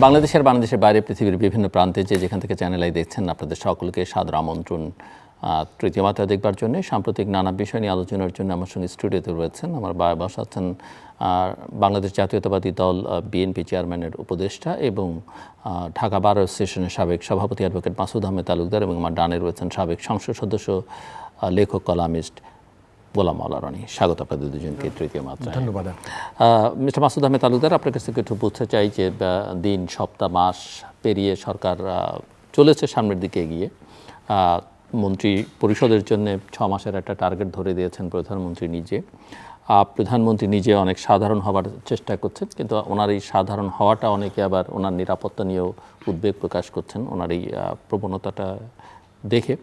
বাংলাদেশের বাইরে পৃথিবীর বিভিন্ন প্রান্তে যেখান থেকে চ্যানেল আই দেখছেন আপনাদের সকলকে সাদর আমন্ত্রণ তৃতীয় মাত্রা দেখবার জন্য। সাম্প্রতিক নানা বিষয় নিয়ে আলোচনার জন্য আমার সঙ্গে স্টুডিওতে রয়েছেন আমার বসা আছেন বাংলাদেশ জাতীয়তাবাদী দল বিএনপি চেয়ারম্যানের উপদেষ্টা এবং ঢাকা বার অ্যাসোসিয়েশনের সাবেক সভাপতি অ্যাডভোকেট মাসুদ আহমেদ তালুকদার এবং আমার ডানে রয়েছেন সাবেক সংসদ সদস্য লেখক কলামিস্ট গোলাম মাওলা রনি। স্বাগত আপনাদের দুজনকে তৃতীয় মাত্রায়। ধন্যবাদ। মিস্টার মাসুদ আহমেদ তালুকদার, আপনার কাছ থেকে একটু বুঝতে চাই যে দিন সপ্তাহ মাস পেরিয়ে সরকার চলেছে সামনের দিকে এগিয়ে। মন্ত্রী পরিষদের জন্য 6 মাসের একটা টার্গেট ধরে দিয়েছেন প্রধানমন্ত্রী নিজে। প্রধানমন্ত্রী নিজে অনেক সাধারণ হওয়ার চেষ্টা করছেন, কিন্তু ওনার এই সাধারণ হওয়াটা অনেকে আবার ওনার নিরাপত্তা নিয়েও উদ্বেগ প্রকাশ করছেন ওনার এই প্রবণতাটা দেখে।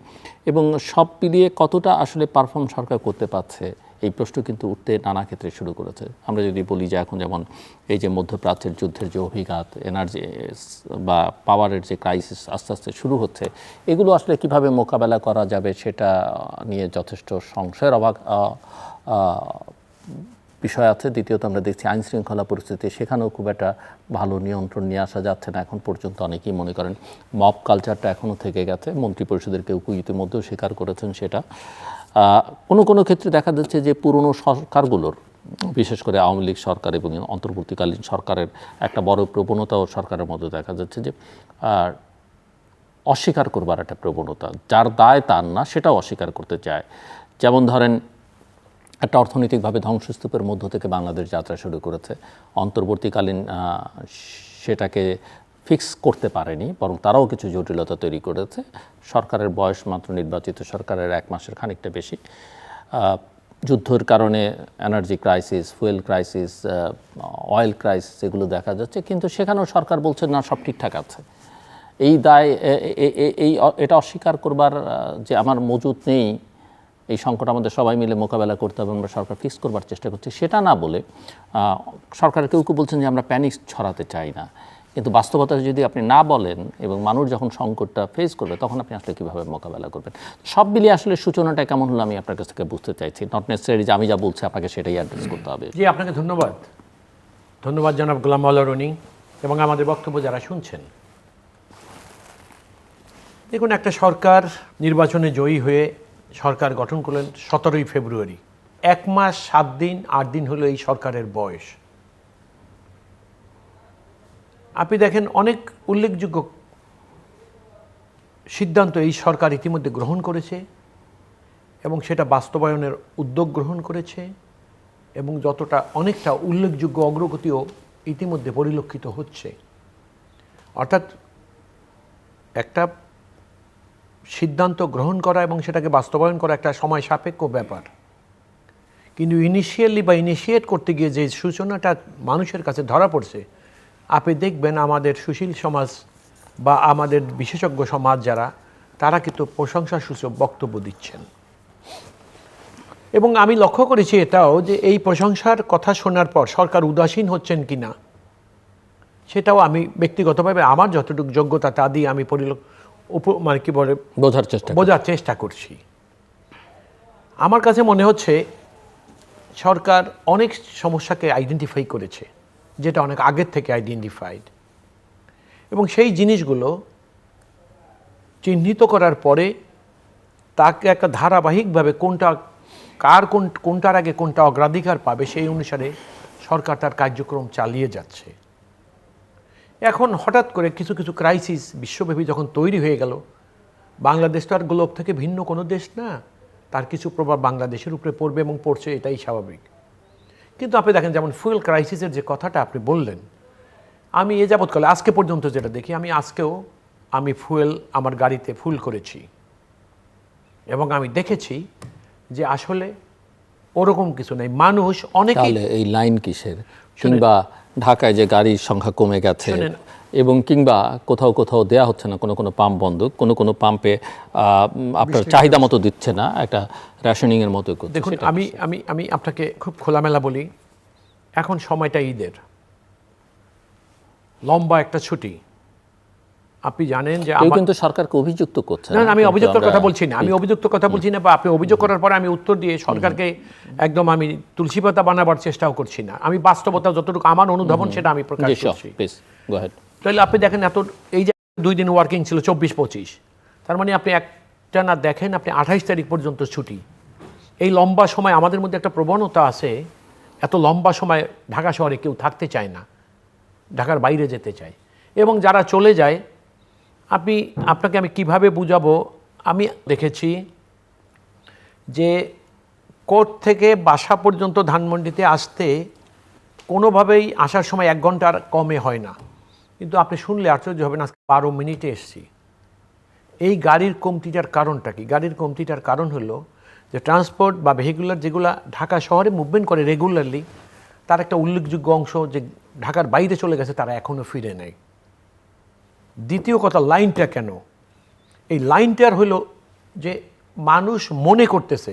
এবং সব মিলিয়ে কতটা আসলে পারফর্ম সরকার করতে পারছে এই প্রশ্ন কিন্তু উঠতে নানা ক্ষেত্রে শুরু করেছে। আমরা যদি বলি যে এখন যেমন এই যে মধ্যপ্রাচ্যের যুদ্ধের যে অভিঘাত, এনার্জি বা পাওয়ারের যে ক্রাইসিস আস্তে আস্তে শুরু হচ্ছে, এগুলো আসলে কিভাবে মোকাবেলা করা যাবে সেটা নিয়ে যথেষ্ট সংশয়ের বিষয় আছে। দ্বিতীয়ত আমরা দেখছি আইন শৃঙ্খলা পরিস্থিতি, সেখানেও খুব একটা ভালো নিয়ন্ত্রণ নিয়ে আসা যাচ্ছে না এখন পর্যন্ত। অনেকেই মনে করেন মব কালচারটা এখনও থেকে গেছে, মন্ত্রী পরিষদের কেউ ইতিমধ্যেও স্বীকার করেছেন সেটা। কোনো ক্ষেত্রে দেখা যাচ্ছে যে পুরনো সরকারগুলোর, বিশেষ করে আওয়ামী লীগ সরকার এবং অন্তর্বর্তীকালীন সরকারের একটা বড় প্রবণতাও সরকারের মধ্যে দেখা যাচ্ছে যে অস্বীকার করবার একটা প্রবণতা, যার দায় তার না সেটাও অস্বীকার করতে চায়। যেমন ধরেন একটা অর্থনৈতিকভাবে ধ্বংসস্তূপের মধ্য থেকে বাংলাদেশ যাত্রা শুরু করেছে, অন্তর্বর্তীকালীন সেটাকে ফিক্স করতে পারেনি, বরং তারাও কিছু জটিলতা তৈরি করেছে। সরকারের বয়স মাত্র নির্বাচিত সরকারের 1 মাসের খানিকটা বেশি। যুদ্ধের কারণে energy crisis, fuel crisis, oil crisis এগুলো দেখা যাচ্ছে, কিন্তু সেখানেও সরকার বলছে না সব ঠিকঠাক আছে। এই দায় এটা অস্বীকার করবার যে আমার মজুত নেই, এই সংকট আমাদের সবাই মিলে মোকাবেলা করতে হবে, আমরা সরকার ফিক্স করবার চেষ্টা করছি, সেটা না বলে সরকার কেউ বলছেন যে আমরা প্যানিক ছড়াতে চাই না। কিন্তু বাস্তবতা যদি আপনি না বলেন এবং মানুষ যখন সংকটটা ফেস করবে তখন আপনি আসলে কীভাবে মোকাবেলা করবেন? সব মিলিয়ে আসলে সূচনাটা কেমন হলো আমি আপনার কাছ থেকে বুঝতে চাইছি। নট নেসেসারি যে আমি যা বলছি আপনাকে সেটাই অ্যাড্রেস করতে হবে। জি, আপনাকে ধন্যবাদ জনাব গোলাম মাওলা রনি এবং আমাদের বক্তব্য যারা শুনছেন। দেখুন, একটা সরকার নির্বাচনে জয়ী হয়ে সরকার গঠন করলেন 17ই ফেব্রুয়ারি। 1 মাস 7 দিন 8 দিন হলো এই সরকারের বয়স। আপনি দেখেন অনেক উল্লেখযোগ্য সিদ্ধান্ত এই সরকার ইতিমধ্যে গ্রহণ করেছে এবং সেটা বাস্তবায়নের উদ্যোগ গ্রহণ করেছে এবং অনেকটা উল্লেখযোগ্য অগ্রগতিও ইতিমধ্যে পরিলক্ষিত হচ্ছে। অর্থাৎ একটা সিদ্ধান্ত গ্রহণ করা এবং সেটাকে বাস্তবায়ন করা একটা সময় সাপেক্ষ ব্যাপার, কিন্তু ইনিশিয়েট করতে গিয়ে যে সূচনাটা মানুষের কাছে ধরা পড়ছে, আপনি দেখবেন আমাদের সুশীল সমাজ বা আমাদের বিশেষজ্ঞ সমাজ যারা, তারা কিন্তু প্রশংসাসূচক বক্তব্য দিচ্ছেন। এবং আমি লক্ষ্য করেছি এটাও যে এই প্রশংসার কথা শোনার পর সরকার উদাসীন হচ্ছেন কি না সেটাও আমি ব্যক্তিগতভাবে আমার যতটুকু যোগ্যতা তা দিয়ে আমি বোঝার চেষ্টা করছি। আমার কাছে মনে হচ্ছে সরকার অনেক সমস্যাকে আইডেন্টিফাই করেছে, যেটা অনেক আগের থেকে আইডেন্টিফাইড, এবং সেই জিনিসগুলো চিহ্নিত করার পরে তাকে একটা ধারাবাহিকভাবে কোনটার আগে কোনটা অগ্রাধিকার পাবে সেই অনুসারে সরকার তার কার্যক্রম চালিয়ে যাচ্ছে। এখন হঠাৎ করে কিছু ক্রাইসিস বিশ্বব্যাপী যখন তৈরি হয়ে গেল, বাংলাদেশ তো আর গ্লোব থেকে ভিন্ন কোনো দেশ না, তার কিছু প্রভাব বাংলাদেশের উপরে পড়বে এবং পড়ছে, এটাই স্বাভাবিক। কিন্তু আপনি দেখেন যেমন ফুয়েল ক্রাইসিসের যে কথাটা আপনি বললেন, আমি এ যাবৎকালে আজকে পর্যন্ত যেটা দেখি, আমি ফুয়েল আমার গাড়িতে ফুল করেছি এবং আমি দেখেছি যে আসলে ওরকম কিছু নেই। মানুষ অনেকে এই লাইন কিসের, কিংবা ঢাকায় যে গাড়ির সংখ্যা কমে গেছে এবং কিংবা কোথাও দেয়া হচ্ছে না, কোনো পাম্প বন্ধ, কোনো পাম্পে আপনার চাহিদা মতো দিচ্ছে না, একটা রেশনিংয়ের মতো করছে। দেখুন, আমি আপনাকে খুব খোলামেলা বলি, এখন সময়টা ঈদের, লম্বা একটা ছুটি, আপনি জানেন যে কেউ কিন্তু সরকারকে অভিযুক্ত করছে না, আমি অভিযুক্ত কথা বলছি না, আমি অভিযুক্ত কথা বলছি না, বা আপনি অভিযোগ করার পরে আমি উত্তর দিয়ে সরকারকে একদম আমি তুলসী পাতা বানাবার চেষ্টাও করছি না। আমি বাস্তবতা যতটুকু আমার অনুধাবন সেটা আমি প্রকাশ করছি। তাহলে আপনি দেখেন এত এই যে 2 দিন ওয়ার্কিং ছিল 24-25, তার মানে আপনি একটা না দেখেন আপনি 28 তারিখ পর্যন্ত ছুটি। এই লম্বা সময় আমাদের মধ্যে একটা প্রবণতা আছে, এত লম্বা সময় ঢাকা শহরে কেউ থাকতে চায় না, ঢাকার বাইরে যেতে চায়, এবং যারা চলে যায় আপনাকে আমি কিভাবে বুঝাবো, আমি দেখেছি যে কোর্ট থেকে বাসা পর্যন্ত ধানমন্ডিতে আসতে কোনোভাবেই আসার সময় 1 ঘন্টার কমে হয় না, কিন্তু আপনি শুনলে আশ্চর্য হবেন আজকে 12 মিনিটে এসছি। এই গাড়ির কমতিটার কারণটা কি? গাড়ির কমতিটার কারণ হলো যে ট্রান্সপোর্ট বা ভেহিকুলার যেগুলো ঢাকা শহরে মুভমেন্ট করে রেগুলারলি, তার একটা উল্লেখযোগ্য অংশ যে ঢাকার বাইরে চলে গেছে, তারা এখনও ফিরে নেই। দ্বিতীয় কথা, লাইনটা কেন? এই লাইনটার হলো যে মানুষ মনে করতেছে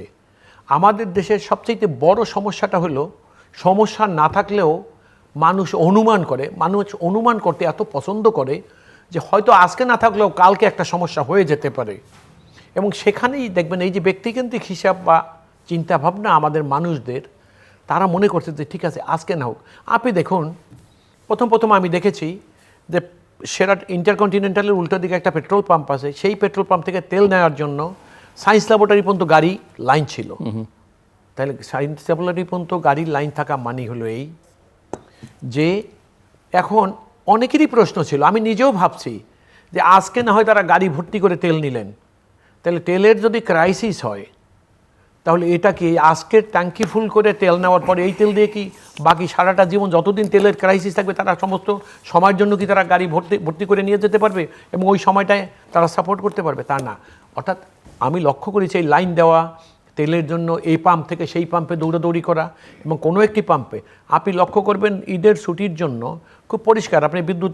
আমাদের দেশের সবচেয়ে বড় সমস্যাটা হলো, সমস্যা না থাকলেও মানুষ অনুমান করতে এত পছন্দ করে যে হয়তো আজকে না থাকলেও কালকে একটা সমস্যা হয়ে যেতে পারে। এবং সেখানেই দেখবেন এই যে ব্যক্তিকেন্দ্রিক হিসাব বা চিন্তাভাবনা আমাদের মানুষদের, তারা মনে করছে যে ঠিক আছে আজকে না হোক। আপনি দেখুন, প্রথম আমি দেখেছি যে সেরাট ইন্টারকন্টিনেন্টালের উল্টো দিকে একটা পেট্রোল পাম্প আছে, সেই পেট্রোল পাম্প থেকে তেল নেওয়ার জন্য সায়েন্স ল্যাবরেটরি পর্যন্ত গাড়ি লাইন ছিল। তাহলে সায়েন্স ল্যাবরেটরি পর্যন্ত গাড়ির লাইন থাকা মানে হলো এই যে এখন অনেকেরই প্রশ্ন ছিল, আমি নিজেও ভাবছি যে আজকে না হয় তারা গাড়ি ভর্তি করে তেল নিলেন, তাহলে তেলের যদি ক্রাইসিস হয় তাহলে এটা কি আজকের ট্যাঙ্কি ফুল করে তেল নেওয়ার পরে এই তেল দিয়ে কি বাকি সারাটা জীবন যতদিন তেলের ক্রাইসিস থাকবে তারা সমস্ত সময়ের জন্য কি তারা গাড়ি ভর্তি করে নিয়ে যেতে পারবে এবং ওই সময়টায় তারা সাপোর্ট করতে পারবে? তা না। অর্থাৎ আমি লক্ষ্য করেছি এই লাইন দেওয়া, তেলের জন্য এই পাম্প থেকে সেই পাম্পে দৌড়াদৌড়ি করা, এবং কোনো একটি পাম্পে আপনি লক্ষ্য করবেন ঈদের ছুটির জন্য খুব পরিষ্কার, আপনি বিদ্যুৎ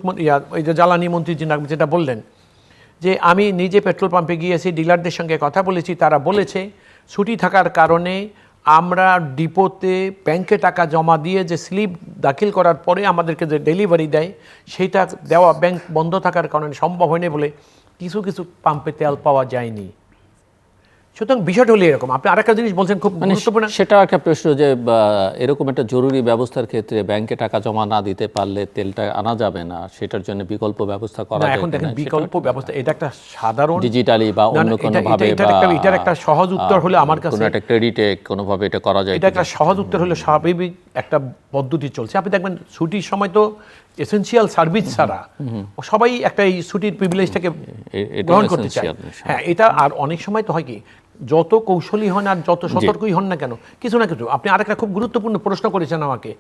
এই যে জ্বালানি মন্ত্রী যেটা বললেন যে আমি নিজে পেট্রোল পাম্পে গিয়েছি, ডিলারদের সঙ্গে কথা বলেছি, তারা বলেছে ছুটি থাকার কারণে আমরা ডিপোতে ব্যাংকে টাকা জমা দিয়ে যে স্লিপ দাখিল করার পরে আমাদেরকে যে ডেলিভারি দেয় সেইটা দেওয়া ব্যাংক বন্ধ থাকার কারণে সম্ভব হয়নি বলে কিছু পাম্পে তেল পাওয়া যায়নি। সুতরাং বিষয়টা হলো এরকম। আপনি আরেকটা জিনিস বলছেন খুব গুরুত্বপূর্ণ, সেটাও একটা প্রশ্ন যে এরকম একটা জরুরি ব্যবস্থার ক্ষেত্রে ব্যাংকে টাকা জমা না দিতে পারলে তেলটা আনা যাবে না, সেটার জন্য বিকল্প ব্যবস্থা করা যায়। এখন দেখেন বিকল্প ব্যবস্থা, এটা একটা সাধারণ ডিজিটালি বা অন্য কোনো ভাবে, এটার একটা সহজ উত্তর হলো আমার কাছে, কোনো একটা ক্রেডিটে কোনোভাবে এটা করা যায়। এটা একটা সহজ উত্তর হলো স্বাভাবিক একটা পদ্ধতি চলছে। আপনি দেখবেন ছুটির সময় তো এসেনশিয়াল সার্ভিস ছাড়া সবাই একটা এই ছুটির প্রিভিলেজটাকে গ্রহণ করতে চায়। হ্যাঁ, এটা আর অনেক সময় তো হয় কি, যত কৌশলী হন আর যত সতর্কই হন না কেন, কিছু না কিছু। আপনি আরেকটা খুব গুরুত্বপূর্ণ প্রশ্ন করেছেন আমাকে,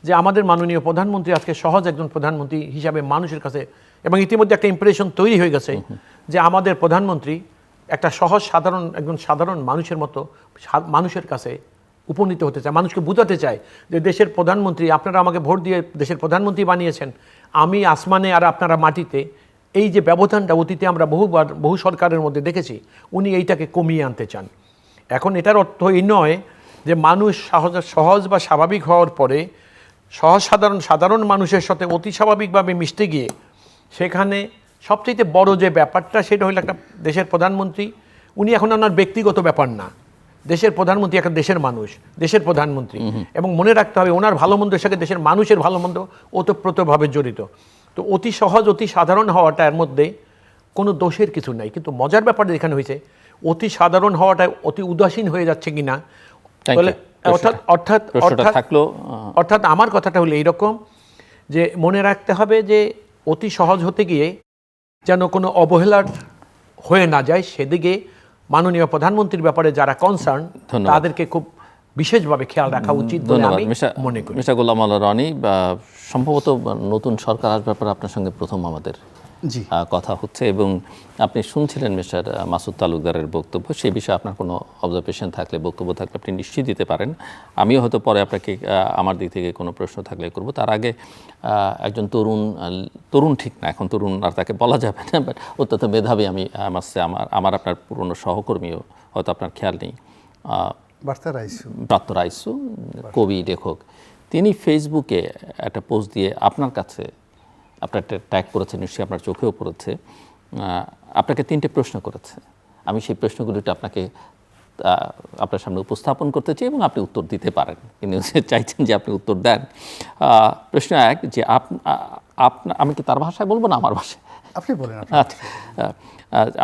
যে আমাদের মাননীয় প্রধানমন্ত্রী আজকে সহজ একজন প্রধানমন্ত্রী হিসাবে মানুষের কাছে, এবং ইতিমধ্যে একটা ইমপ্রেশন তৈরি হয়ে গেছে যে আমাদের প্রধানমন্ত্রী একটা একজন সাধারণ মানুষের মতো মানুষের কাছে উপনীত হতে চায়, মানুষকে বোঝাতে চায় যে দেশের প্রধানমন্ত্রী, আপনারা আমাকে ভোট দিয়ে দেশের প্রধানমন্ত্রী বানিয়েছেন, আমি আসমানে আর আপনারা মাটিতে। এই যে ব্যবধানটা অতীতে আমরা বহু সরকারের মধ্যে দেখেছি, উনি এইটাকে কমিয়ে আনতে চান। এখন এটার অর্থ এই নয় যে মানুষ সহজ বা স্বাভাবিক হওয়ার পরে সাধারণ মানুষের সাথে অতি স্বাভাবিকভাবে মিশতে গিয়ে সেখানে সবচেয়ে বড় যে ব্যাপারটা সেটা হলো একটা দেশের প্রধানমন্ত্রী, উনি এখন আপনার ব্যক্তিগত ব্যাপার না, দেশের প্রধানমন্ত্রী একটা দেশের মানুষ, দেশের প্রধানমন্ত্রী, এবং মনে রাখতে হবে ওনার ভালো মন্দের সাথে দেশের মানুষের ভালো মন্দ ওতপ্রোতভাবে জড়িত। তো অতি সহজ অতি সাধারণ হওয়াটা এর মধ্যে কোনো দোষের কিছু নাই, কিন্তু মজার ব্যাপারটা এখানে হয়েছে অতি সাধারণ হওয়াটা অতি উদাসীন হয়ে যাচ্ছে কিনা। অর্থাৎ আমার কথাটা হলো এইরকম যে মনে রাখতে হবে যে অতি সহজ হতে গিয়ে যেন কোনো অবহেলার হয়ে না যায়, সেদিকে মাননীয় প্রধানমন্ত্রীর ব্যাপারে যারা কনসার্ন তাদেরকে খুব বিশেষভাবে খেয়াল রাখা উচিত বলে আমি মনে করি। মিস্টার গোলাম আল্লাহ রনি, সম্ভবত নতুন সরকার আসবার ব্যাপারে আপনার সঙ্গে প্রথম আমাদের কথা হচ্ছে, এবং আপনি শুনছিলেন মিস্টার মাসুদ তালুকদারের বক্তব্য। সেই বিষয়ে আপনার কোনো অবজারভেশন থাকলে, বক্তব্য থাকলে আপনি নিশ্চয়ই দিতে পারেন। আমিও হয়তো পরে আপনাকে আমার দিক থেকে কোনো প্রশ্ন থাকলে করব। তার আগে একজন তরুণ ঠিক না, এখন তরুণ আর তাকে বলা যাবে না, বাট অত্যন্ত মেধাবী, আমার আপনার পুরনো সহকর্মীও, হয়তো আপনার খেয়াল নেই, ব্রাত্য রাইসু, কবি লেখক, তিনি ফেসবুকে একটা পোস্ট দিয়ে আপনার কাছে, আপনার ট্যাগ করেছে, নিশ্চয়ই আপনার চোখেও পড়েছে, আপনাকে 3টে প্রশ্ন করেছে। আমি সেই প্রশ্নগুলিটা আপনাকে আপনার সামনে উপস্থাপন করতে চাই এবং আপনি উত্তর দিতে পারেন, কিন্তু চাইছেন যে আপনি উত্তর দেন। প্রশ্ন 1, যে আমি কি তার ভাষায় বলবো না আমার ভাষায়? আপনি বলেন। আচ্ছা,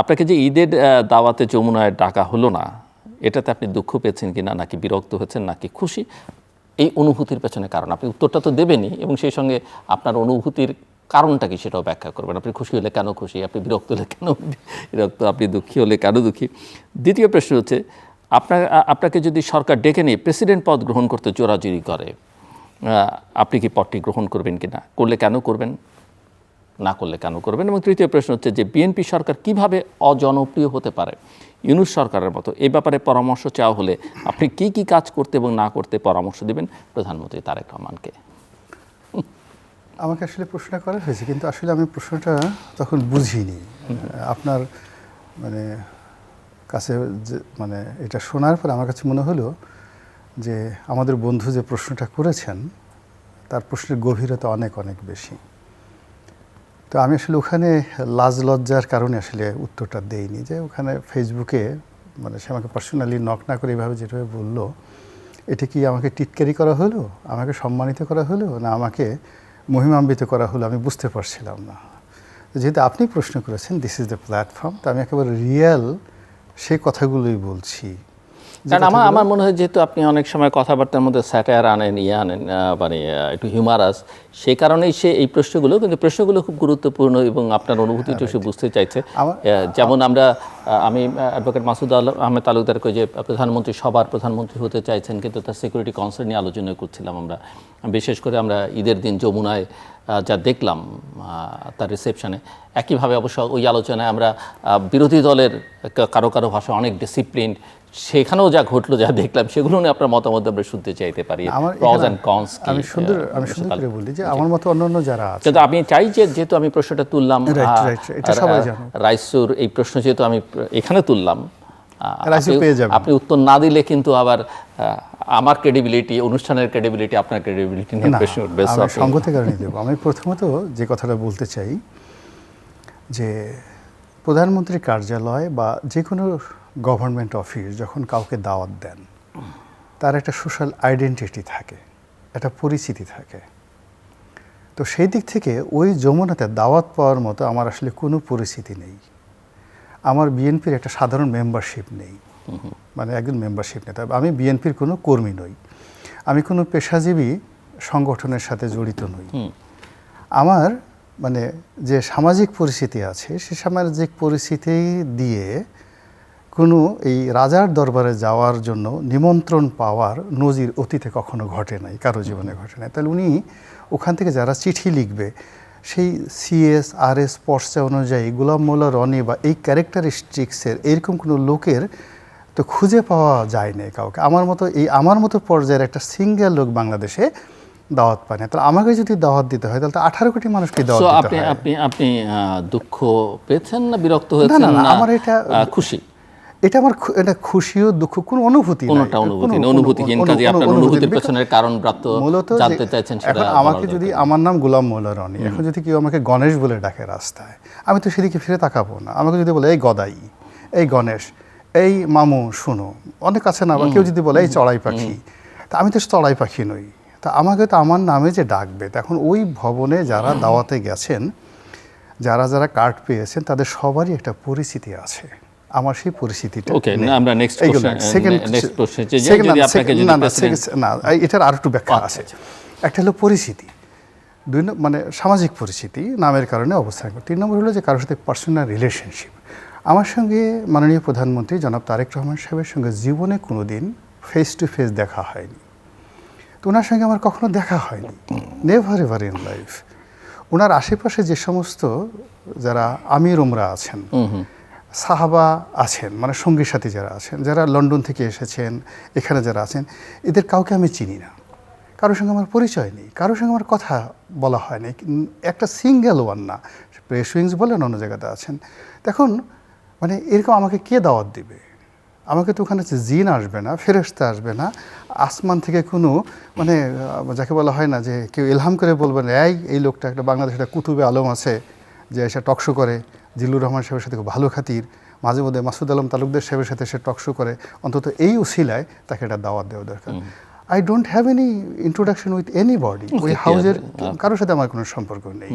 আপনাকে যে ঈদের দাওয়াতে যমুনায় ডাকা হলো না, এটাতে আপনি দুঃখ পেয়েছেন কিনা, নাকি বিরক্ত হয়েছেন, নাকি খুশি? এই অনুভূতির পেছনে কারণ আপনি উত্তরটা তো দেবেনই, এবং সেই সঙ্গে আপনার অনুভূতির কারণটা কি সেটাও ব্যাখ্যা করবেন। আপনি খুশি হলে কেন খুশি, আপনি বিরক্ত হলে কেন বিরক্ত, আপনি দুঃখী হলে কেন দুঃখী। দ্বিতীয় প্রশ্ন হচ্ছে, আপনাকে যদি সরকার ডেকে নিয়ে প্রেসিডেন্ট পদ গ্রহণ করতে জোরাজুরি করে, আপনি কি পদটি গ্রহণ করবেন কিনা, করলে কেন করবেন, না করলে কেন করবেন? এবং তৃতীয় প্রশ্ন হচ্ছে যে বিএনপি সরকার কিভাবে অজনপ্রিয় হতে পারে ইউনূস সরকারের মতো, এই ব্যাপারে পরামর্শ চাওয়া হলে আপনি কি কি কাজ করতে এবং না করতে পরামর্শ দেবেন প্রধানমন্ত্রী তারেক রহমানকে? আমাকে আসলে প্রশ্ন করা হয়েছে, কিন্তু আসলে আমি প্রশ্নটা তখন বুঝিনি। আপনার মানে কাছে মানে এটা শোনার পর আমার কাছে মনে হলো যে আমাদের বন্ধু যে প্রশ্নটা করেছেন তার প্রশ্নের গভীরতা অনেক অনেক বেশি। তো আমি আসলে ওখানে লাজ লজ্জার কারণে আসলে উত্তরটা দেইনি, যে ওখানে ফেসবুকে মানে সে আমাকে পার্সোনালি নক না করে এইভাবে যেভাবে বললো, এটা কি আমাকে টিটকারি করা হলো, আমাকে সম্মানিত করা হলো, না আমাকে মহিমান্বিত করা হলো, আমি বুঝতে পারছিলাম না। যেহেতু আপনি প্রশ্ন করেছেন, দিস ইজ দ্য প্ল্যাটফর্ম, তো আমি একেবারে রিয়েল সেই কথাগুলোই বলছি। কারণ আমার মনে হয় যেহেতু আপনি অনেক সময় কথাবার্তার মধ্যে স্যাটায়ার আনেন, আনেন, মানে একটু হিউমারাস, সেই কারণেই সে এই কিন্তু প্রশ্নগুলো খুব গুরুত্বপূর্ণ এবং আপনার অনুভূতিটা সে বুঝতে চাইছে। যেমন আমি অ্যাডভোকেট মাসুদ আহমেদ তালুকদারকে যে প্রধানমন্ত্রী সবার প্রধানমন্ত্রী হতে চাইছেন, কিন্তু তার সিকিউরিটি কনসার্ন নিয়ে আলোচনা করছিলাম আমরা। বিশেষ করে আমরা ঈদের দিন যমুনায় যা দেখলাম তার রিসেপশনে, একইভাবে অবশ্য ওই আলোচনায় আমরা বিরোধী দলের কারো কারো ভাষা অনেক ডিসিপ্লিন, সেখানেও যা ঘটলো, যা দেখলাম, সেগুলো নিয়ে আপনার মতামত আমরা শুনতে চাইতে পারি। প্রস এন্ড কনস কি? আমি সুন্দর করে বলি যে আমার মতো অন্যান্য যারা আছে, কিন্তু আমি চাই যে যেহেতু আমি প্রশ্নটা তুললাম, এটা সবাই জানে, রাইসুর এই প্রশ্ন যেহেতু আমি এখানে তুললাম, আপনি উত্তর না দিলে কিন্তু আবার আমার ক্রেডিবিলিটি, অনুষ্ঠানের ক্রেডিবিলিটি, আপনার ক্রেডিবিলিটি নিয়ে প্রশ্ন উঠবে। আমি সঙ্গতের কারণে দেব। আমি প্রথমত যে কথাটা বলতে চাই যে প্রধানমন্ত্রীর কার্যালয় বা যে কোনো গভর্নমেন্ট অফিস যখন কাউকে দাওয়াত দেন, তার একটা সোশ্যাল আইডেন্টিটি থাকে, একটা পরিচিতি থাকে। তো সেই দিক থেকে ওই যমুনাতে দাওয়াত পাওয়ার মতো আমার আসলে কোনো পরিস্থিতি নেই। আমার বিএনপির একটা সাধারণ মেম্বারশিপ নেই, মানে একজন মেম্বারশিপ নেই। তবে আমি বিএনপির কোনো কর্মী নই, আমি কোনো পেশাজীবী সংগঠনের সাথে জড়িত নই। আমার মানে যে সামাজিক পরিস্থিতি আছে, সে সামাজিক পরিস্থিতি দিয়ে কোনো এই রাজার দরবারে যাওয়ার জন্য নিমন্ত্রণ পাওয়ার নজির অতীতে কখনো ঘটে নাই, কারো জীবনে ঘটে নাই। তাহলে উনি ওখান থেকে যারা চিঠি লিখবে, সেই সিএস আরএস পর্চা অনুযায়ী গোলাম মোল্লা রনি বা এই ক্যারেক্টারিস্টিক্সের এরকম কোনো লোকের তো খুঁজে পাওয়া যায় না কাউকে। আমার মতো পর্যায়ের একটা সিঙ্গেল লোক বাংলাদেশে দাওয়াত পায় না। তাহলে আমাকে যদি দাওয়াত দিতে হয়, তাহলে তো 18 কোটি মানুষকে দাওয়াত দিতে হয়। আপনি দুঃখ পেয়েছেন না বিরক্ত হয়েছেন? না, আমার এটা খুশি, এটা আমার এটা খুশিও দুঃখ কোনো অনুভূতি, কোনটা অনুভূতিহীন। কাজে আপনার অনুভূতির পেছনের কারণ মূলত জানতে চাইছেন সেটা। এখন আমাকে যদি, আমার নাম গোলাম মোল্লা রনি, এখন যদি কেউ আমাকে গণেশ বলে ডাকে রাস্তায়, আমি তো সেদিকে ফিরে তাকাবো না। আমাকে যদি বলে এই গদাই, এই গণেশ, এই মামু শুনো, অনেক আছে না, বা কেউ যদি বলে এই চড়াই পাখি, তা আমি তো চড়াই পাখি নই, তা আমাকে তো আমার নামে যে ডাকবে। এখন ওই ভবনে যারা দাওয়াতে গেছেন, যারা যারা কার্ড পেয়েছেন, তাদের সবারই একটা পরিস্থিতি আছে। আমার সেই পরিস্থিতিটা না, এটার আর একটু ব্যাখ্যা আছে। একটা হলো পরিস্থিতি, মানে সামাজিক পরিস্থিতি, নামের কারণে অবস্থান করে। 3 নম্বর হলো যে কারোর সাথে পার্সোনাল রিলেশনশিপ। আমার সঙ্গে মাননীয় প্রধানমন্ত্রী জনাব তারেক রহমান সাহেবের সঙ্গে জীবনে কোনো দিন ফেস টু ফেস দেখা হয়নি। তো ওনার সঙ্গে আমার কখনো দেখা হয়নি, নেভার এভার ইন লাইফ। ওনার আশেপাশে যে সমস্ত যারা আমির ওমরা আছেন, সাহাবা আছেন, মানে সঙ্গী সাথী যারা আছেন, যারা লন্ডন থেকে এসেছেন, এখানে যারা আছেন, এদের কাউকে আমি চিনি না, কারোর সঙ্গে আমার পরিচয় নেই, কারোর সঙ্গে আমার কথা বলা হয়নি, একটা সিঙ্গেল ওয়ান না। প্রেস উইংস বলেন, অন্য জায়গাতে আছেন। এখন মানে এরকম আমাকে কে দাওয়াত দিবে? আমাকে তো ওখানে জিন আসবে না, ফেরেশতা আসবে না, আসমান থেকে কোনো মানে যাকে বলা হয় না যে কেউ ইলহাম করে বলবেন এই লোকটা একটা বাংলাদেশে একটা কুতুবে আলম আছে যে এসে টকশো করে, জিল্লুর রহমান সাহেবের সাথে খুব ভালো খাতির, মাঝে মধ্যে মাসুদ আলম তালুকদার সাহেবের সাথে সে টক শো করে, অন্তত এই উসিলায় তাকে একটা দাওয়াত দেওয়া দরকার। I don't have any introduction with anybody, ওই হাউজের কারোর সাথে আমার কোনো সম্পর্ক নেই।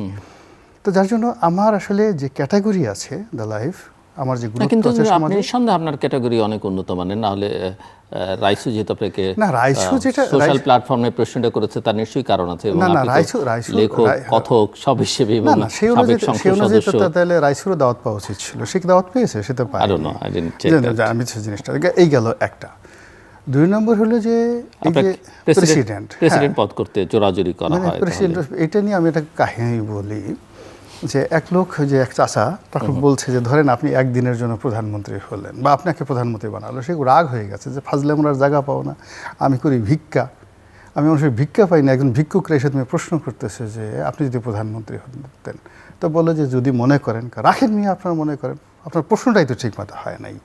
তো যার জন্য আমার আসলে যে ক্যাটাগরি আছে দ্য লাইফ, আমার যে কিন্তু গুরুত্ব আছে আপনি নিঃসন্দেহে আপনার ক্যাটাগরি অনেক উন্নত মানের, না হলে রাইসু যেহেতু আপনাকে না, রাইসু যেটা সোশ্যাল প্ল্যাটফর্মে প্রশ্নটা করেছে তার নিশ্চয়ই কারণ আছে, এবং না, আপনি তো রাইসু লেখক, কথক সব হিসেবে এবং সেই সাবেক অনুযায়ী সংসদ সদস্য। তাহলে রাইসুরও দাওয়াত পাওয়া উচিত ছিল, সে কি দাওয়াত পেয়েছে? সে তো পায়। আমি জিনিসটা এই গেল একটা। 2 নম্বর হলো যে এই যে প্রেসিডেন্ট পদ করতে জোরাজুরি করা হয়, প্রেসিডেন্ট, এটা নিয়ে আমি একটা কাহিনী বলি যে এক লোক, যে এক চাচা তখন বলছে যে ধরেন আপনি একদিনের জন্য প্রধানমন্ত্রী হলেন বা আপনাকে প্রধানমন্ত্রী বানালো, সে রাগ হয়ে গেছে যে ফাজলে আমরা জায়গা পাবো না, আমি করি ভিক্ষা, আমি মানুষের ভিক্ষা পাই না, একজন ভিক্ষুকরা এসে তুমি প্রশ্ন করতেছে যে আপনি যদি প্রধানমন্ত্রী হতেন, তো বলো যে যদি মনে করেন রাখেন নিয়ে আপনার মনে করেন, আপনার প্রশ্নটাই তো ঠিক মতো হয় নাই।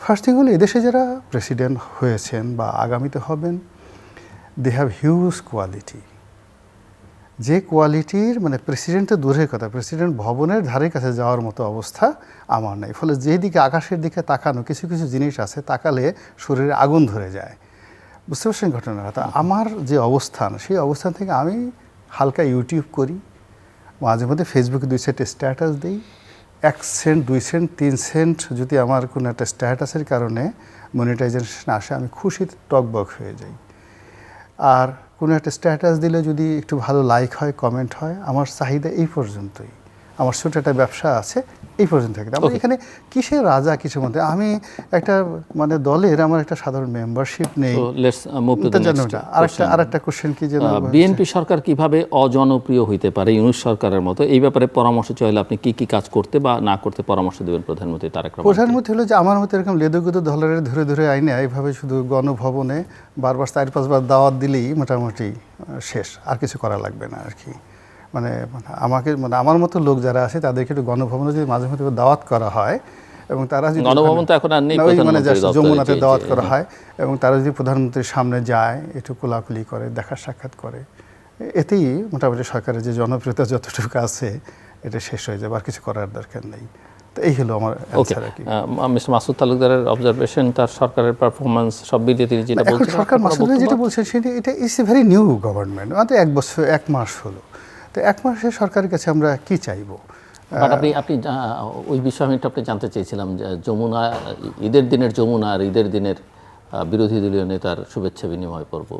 ফার্স্ট থিং হলো এদেশে যারা প্রেসিডেন্ট হয়েছেন বা আগামীতে হবেন, দে হ্যাভ হিউজ কোয়ালিটি, যে কোয়ালিটির মানে প্রেসিডেন্টের দূরের কথা, প্রেসিডেন্ট ভবনের ধারে কাছে যাওয়ার মতো অবস্থা আমার নেই। ফলে যেদিকে আকাশের দিকে তাকানো কিছু কিছু জিনিস আছে, তাকালে শরীরে আগুন ধরে যায়, বুঝতে পারছেন ঘটনাটা। তা আমার যে অবস্থান, সেই অবস্থান থেকে আমি হালকা ইউটিউব করি, মাঝে মধ্যে ফেসবুকে 2 সেন্ট স্ট্যাটাস দিই, 1 সেন্ট 2 সেন্ট 3 সেন্ট যদি আমার কোনো একটা স্ট্যাটাসের কারণে মনিটাইজেশন আসে, আমি খুশিতে টকবক হয়ে যাই। আর কোনো একটা স্ট্যাটাস দিলে যদি একটু ভালো লাইক হয়, কমেন্ট হয়, আমার চাহিদা এই পর্যন্তই। আমার ছোটো একটা ব্যবসা আছে, এই পর্যন্ত থাকে। আমার এখানে কিসের রাজা কিছু মধ্যে, আমি একটা মানে দলের আমার একটা সাধারণ মেম্বারশিপ নেই। আরেকটা কোশ্চেন কি যে বিএনপি সরকার কিভাবে অজনপ্রিয় হইতে পারে ইউনূস সরকারের মতো, এই ব্যাপারে পরামর্শ চাইলে আপনি কি কি কাজ করতে বা না করতে পরামর্শ দেবেন প্রধানমন্ত্রী তারেক রহমান? প্রধানমন্ত্রী হলো যে আমার মতো এরকম লেদুগুদু ধরে ধরে ধরে আইনে এইভাবে শুধু গণভবনে বারবার 4-5 বার দাওয়াত দিলেই মোটামুটি শেষ, আর কিছু করা লাগবে না আর কি। মানে আমাকে মানে আমার মতো লোক যারা আছে তাদেরকে একটু গণভবনে যদি মাঝে মধ্যে দাওয়াত করা হয়, এবং তারা যদি গণভবন তো এখন আর নেই, মানে যমুনাতে দাওয়াত করা হয়, এবং তারা যদি প্রধানমন্ত্রীর সামনে যায়, একটু কোলাকুলি করে, দেখা সাক্ষাৎ করে, এতেই মোটামুটি সরকারের যে জনপ্রিয়তা যতটুকু আছে এটা শেষ হয়ে যাবে, আর কিছু করার দরকার নেই। তো এই হলো আমার অ্যানসার আর কি। মিস্টার মাসুদ তালুকদারের অবজারভেশন, তার সরকারের পারফরম্যান্স সব মিলিয়ে তিনি যেটা বলছেন, সরকার মাসুদ যেটা বলছেন সেটা এটা is a very new government, মাত্র 1 মাস হলো। তো 1 মাসে সরকারের কাছে আমরা কি চাইবো? আপনি ওই বিষয়ে আমি আপনি জানতে চেয়েছিলাম যে যমুনা, ঈদের দিনের যমুনা আর ঈদের দিনের বিরোধী দলীয় নেতার শুভেচ্ছা বিনিময় পর্ব,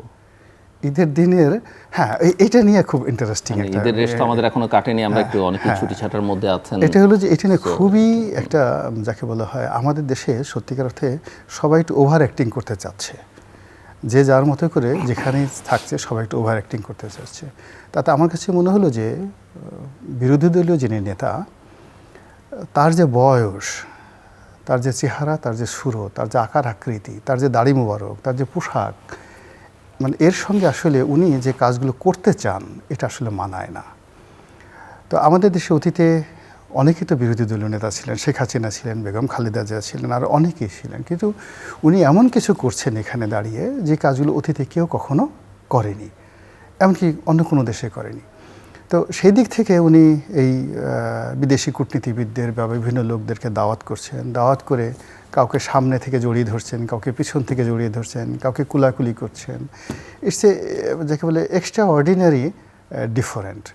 ঈদের দিনের, হ্যাঁ এটা নিয়ে খুব ইন্টারেস্টিং। ঈদের রেস্ট আমাদের এখনো কাটেনি, আমরা একটু অনেকে ছুটি ছাটার মধ্যে আছেন। এটা হলো যে এটা নিয়ে খুবই একটা যাকে বলা হয়, আমাদের দেশে সত্যিকার অর্থে সবাই একটু ওভার অ্যাক্টিং করতে চাচ্ছে, যে যার মতো করে যেখানেই থাকছে সবাই একটু ওভার অ্যাক্টিং করতে চাচ্ছে। তাতে আমার কাছে মনে হলো যে বিরোধী দলীয় যিনি নেতা, তার যে বয়স, তার যে চেহারা, তার যে সুর, তার যে আকার আকৃতি, তার যে দাড়ি মোবারক, তার যে পোশাক, মানে এর সঙ্গে আসলে উনি যে কাজগুলো করতে চান এটা আসলে মানায় না। তো আমাদের দেশে অতীতে অনেকেই তো বিরোধী দলীয় নেতা ছিলেন, শেখ হাসিনা ছিলেন, বেগম খালেদা জিয়া ছিলেন, আর অনেকেই ছিলেন, কিন্তু উনি এমন কিছু করছেন এখানে দাঁড়িয়ে যে কাজগুলো অতীতে কেউ কখনো করেনি, এমনকি অন্য কোনো দেশে করেনি। তো সেই দিক থেকে উনি এই বিদেশি কূটনীতিবিদদের বা বিভিন্ন লোকদেরকে দাওয়াত করছেন, দাওয়াত করে কাউকে সামনে থেকে জড়িয়ে ধরছেন, কাউকে পিছন থেকে জড়িয়ে ধরছেন, কাউকে কুলাকুলি করছেন। ইটস এ যাকে বলে এক্সট্রা অর্ডিনারি ডিফারেন্ট।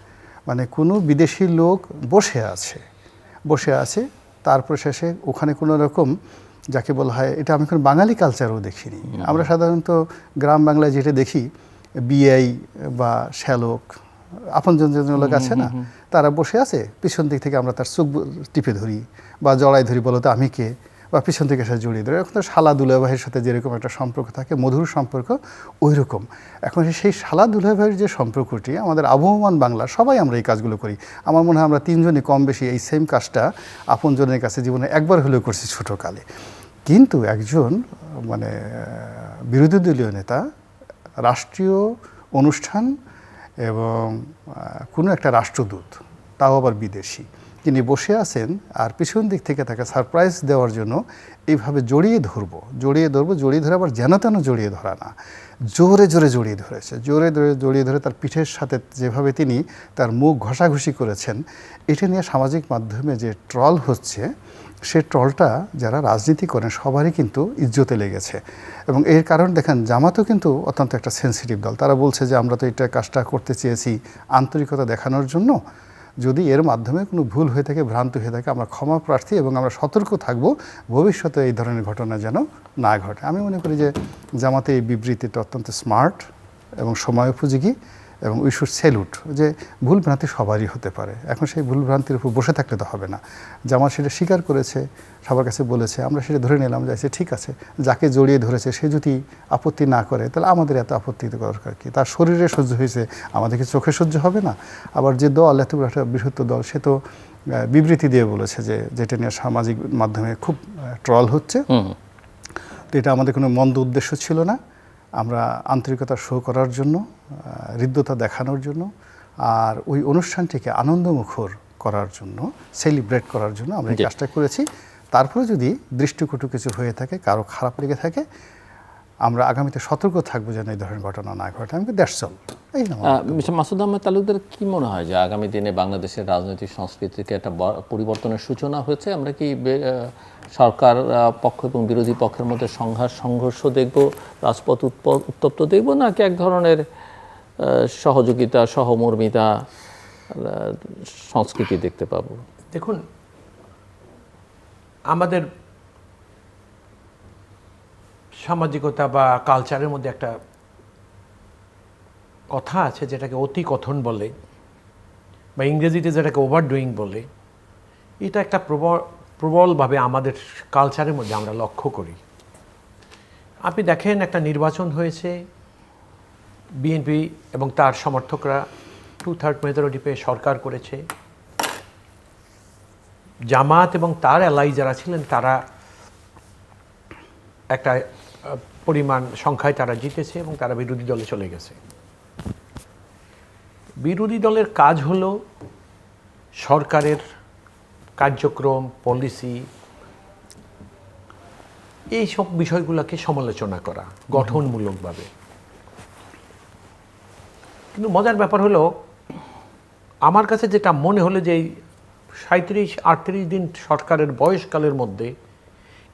মানে কোনো বিদেশি লোক বসে আছে, তারপর শেষে ওখানে কোনো রকম যাকে বলা হয়, এটা আমি কোনো বাঙালি কালচারও দেখিনি। আমরা সাধারণত গ্রাম বাংলায় যেটা দেখি, বিআই বা শ্যালক, আপনজন লোক আছে না, তারা বসে আছে, পিছন দিক থেকে আমরা তার চোখ টিপে ধরি বা জড়াই ধরি, বলো তো আমি কে, বা পিছন থেকে সাথে জড়িয়ে ধরে। এখন তো শালা দুলাভাইয়ের সাথে যেরকম একটা সম্পর্ক থাকে, মধুর সম্পর্ক, ওই রকম এখন সেই শালা দুলাভাইয়ের যে সম্পর্কটি আমাদের আবহমান বাংলা, সবাই আমরা এই কাজগুলো করি। আমার মনে হয় আমরা 3 জনই কম বেশি এই সেম কাজটা আপনজনের কাছে জীবনে একবার হলেও করছি ছোটোকালে। কিন্তু একজন মানে বিরোধী দলীয় নেতা রাষ্ট্রীয় অনুষ্ঠান এবং কোনো একটা রাষ্ট্রদূত, তাও আবার বিদেশি, তিনি বসে আছেন আর পিছন দিক থেকে তাকে সারপ্রাইজ দেওয়ার জন্য এইভাবে জড়িয়ে ধরে আবার যেন তেন জড়িয়ে ধরা না, জোরে জোরে জড়িয়ে ধরেছে, জড়িয়ে ধরে তার পিঠের সাথে যেভাবে তিনি তার মুখ ঘষাঘষি করেছেন, এটা নিয়ে সামাজিক মাধ্যমে যে ট্রল হচ্ছে, সে ট্রলটা যারা রাজনীতি করেন সবারই কিন্তু ইজ্জতে লেগেছে। এবং এর কারণ দেখেন, জামাতও কিন্তু অত্যন্ত একটা সেনসিটিভ দল। তারা বলছে যে আমরা তো এটা কাজটা করতে চেয়েছি আন্তরিকতা দেখানোর জন্য, যদি এর মাধ্যমে কোনো ভুল হয়ে থাকে, ভ্রান্ত হয়ে থাকে, আমরা ক্ষমা প্রার্থী এবং আমরা সতর্ক থাকব ভবিষ্যতে এই ধরনের ঘটনা যেন না ঘটে। আমি মনে করি যে জামাতে এই বিবৃতিটা অত্যন্ত স্মার্ট এবং সময়োপযোগী এবং উই শুড স্যালুট। যে ভুল ভ্রান্তি সবারই হতে পারে, এখন সেই ভুল ভ্রান্তির উপর বসে থাকলে তো হবে না। জামাত সেটা স্বীকার করেছে, সবার কাছে বলেছে, আমরা সেটা ধরে নিলাম যে ঠিক আছে, যাকে জড়িয়ে ধরেছে সে যদি আপত্তি না করে তাহলে আমাদের এত আপত্তি দরকার কি? তার শরীরে সহ্য হয়েছে, আমাদেরকে চোখে সহ্য হবে না? আবার যে দল এত বড় একটা বৃহত্তর দল, সে তো বিবৃতি দিয়ে বলেছে যে যেটা নিয়ে সামাজিক মাধ্যমে খুব ট্রল হচ্ছে, তো এটা আমাদের কোনো মন্দ উদ্দেশ্য ছিল না। আমরা আন্তরিকতা শো করার জন্য, হৃদ্যতা দেখানোর জন্য আর ওই অনুষ্ঠানটিকে আনন্দমুখর করার জন্য, সেলিব্রেট করার জন্য আমরা এই কাজটা করেছি। তারপরে যদি দৃষ্টিকটু কিছু হয়ে থাকে, কারো খারাপ লেগে থাকে, আমরা আগামীতে সতর্ক থাকবো যেন এই ধরনের ঘটনা না ঘটে। আমি that's all. Mister Masud Ahmed Talukdar কি মনে হয় যে আগামী দিনে বাংলাদেশের রাজনৈতিক সংস্কৃতিকে একটা পরিবর্তনের সূচনা হয়েছে? আমরা কি সরকার পক্ষ এবং বিরোধী পক্ষের মধ্যে সংঘর্ষ দেখব, রাজপথ উত্তপ্ত দেখব, নাকি এক ধরনের সহযোগিতা, সহমর্মিতা সংস্কৃতি দেখতে পাবো? দেখুন, আমাদের সামাজিকতা বা কালচারের মধ্যে একটা কথা আছে যেটাকে অতি কথন বলে, বা ইংরেজিতে যেটাকে ওভারডুইং বলে। এটা একটা প্রবলভাবে আমাদের কালচারের মধ্যে আমরা লক্ষ্য করি। আপনি দেখেন, একটা নির্বাচন হয়েছে, বিএনপি এবং তার সমর্থকরা 2/3 মেজরিটি পেয়ে সরকার করেছে। জামাত এবং তার অ্যালাই যারা ছিলেন তারা একটা পরিমাণ সংখ্যায় তারা জিতেছে এবং তারা বিরোধী দলে চলে গেছে। বিরোধী দলের কাজ হলো সরকারের কার্যক্রম, পলিসি, এই সব বিষয়গুলোকে সমালোচনা করা গঠনমূলকভাবে। কিন্তু মজার ব্যাপার হলো, আমার কাছে যেটা মনে হলো যে এই 37-38 দিন সরকারের বয়সকালের মধ্যে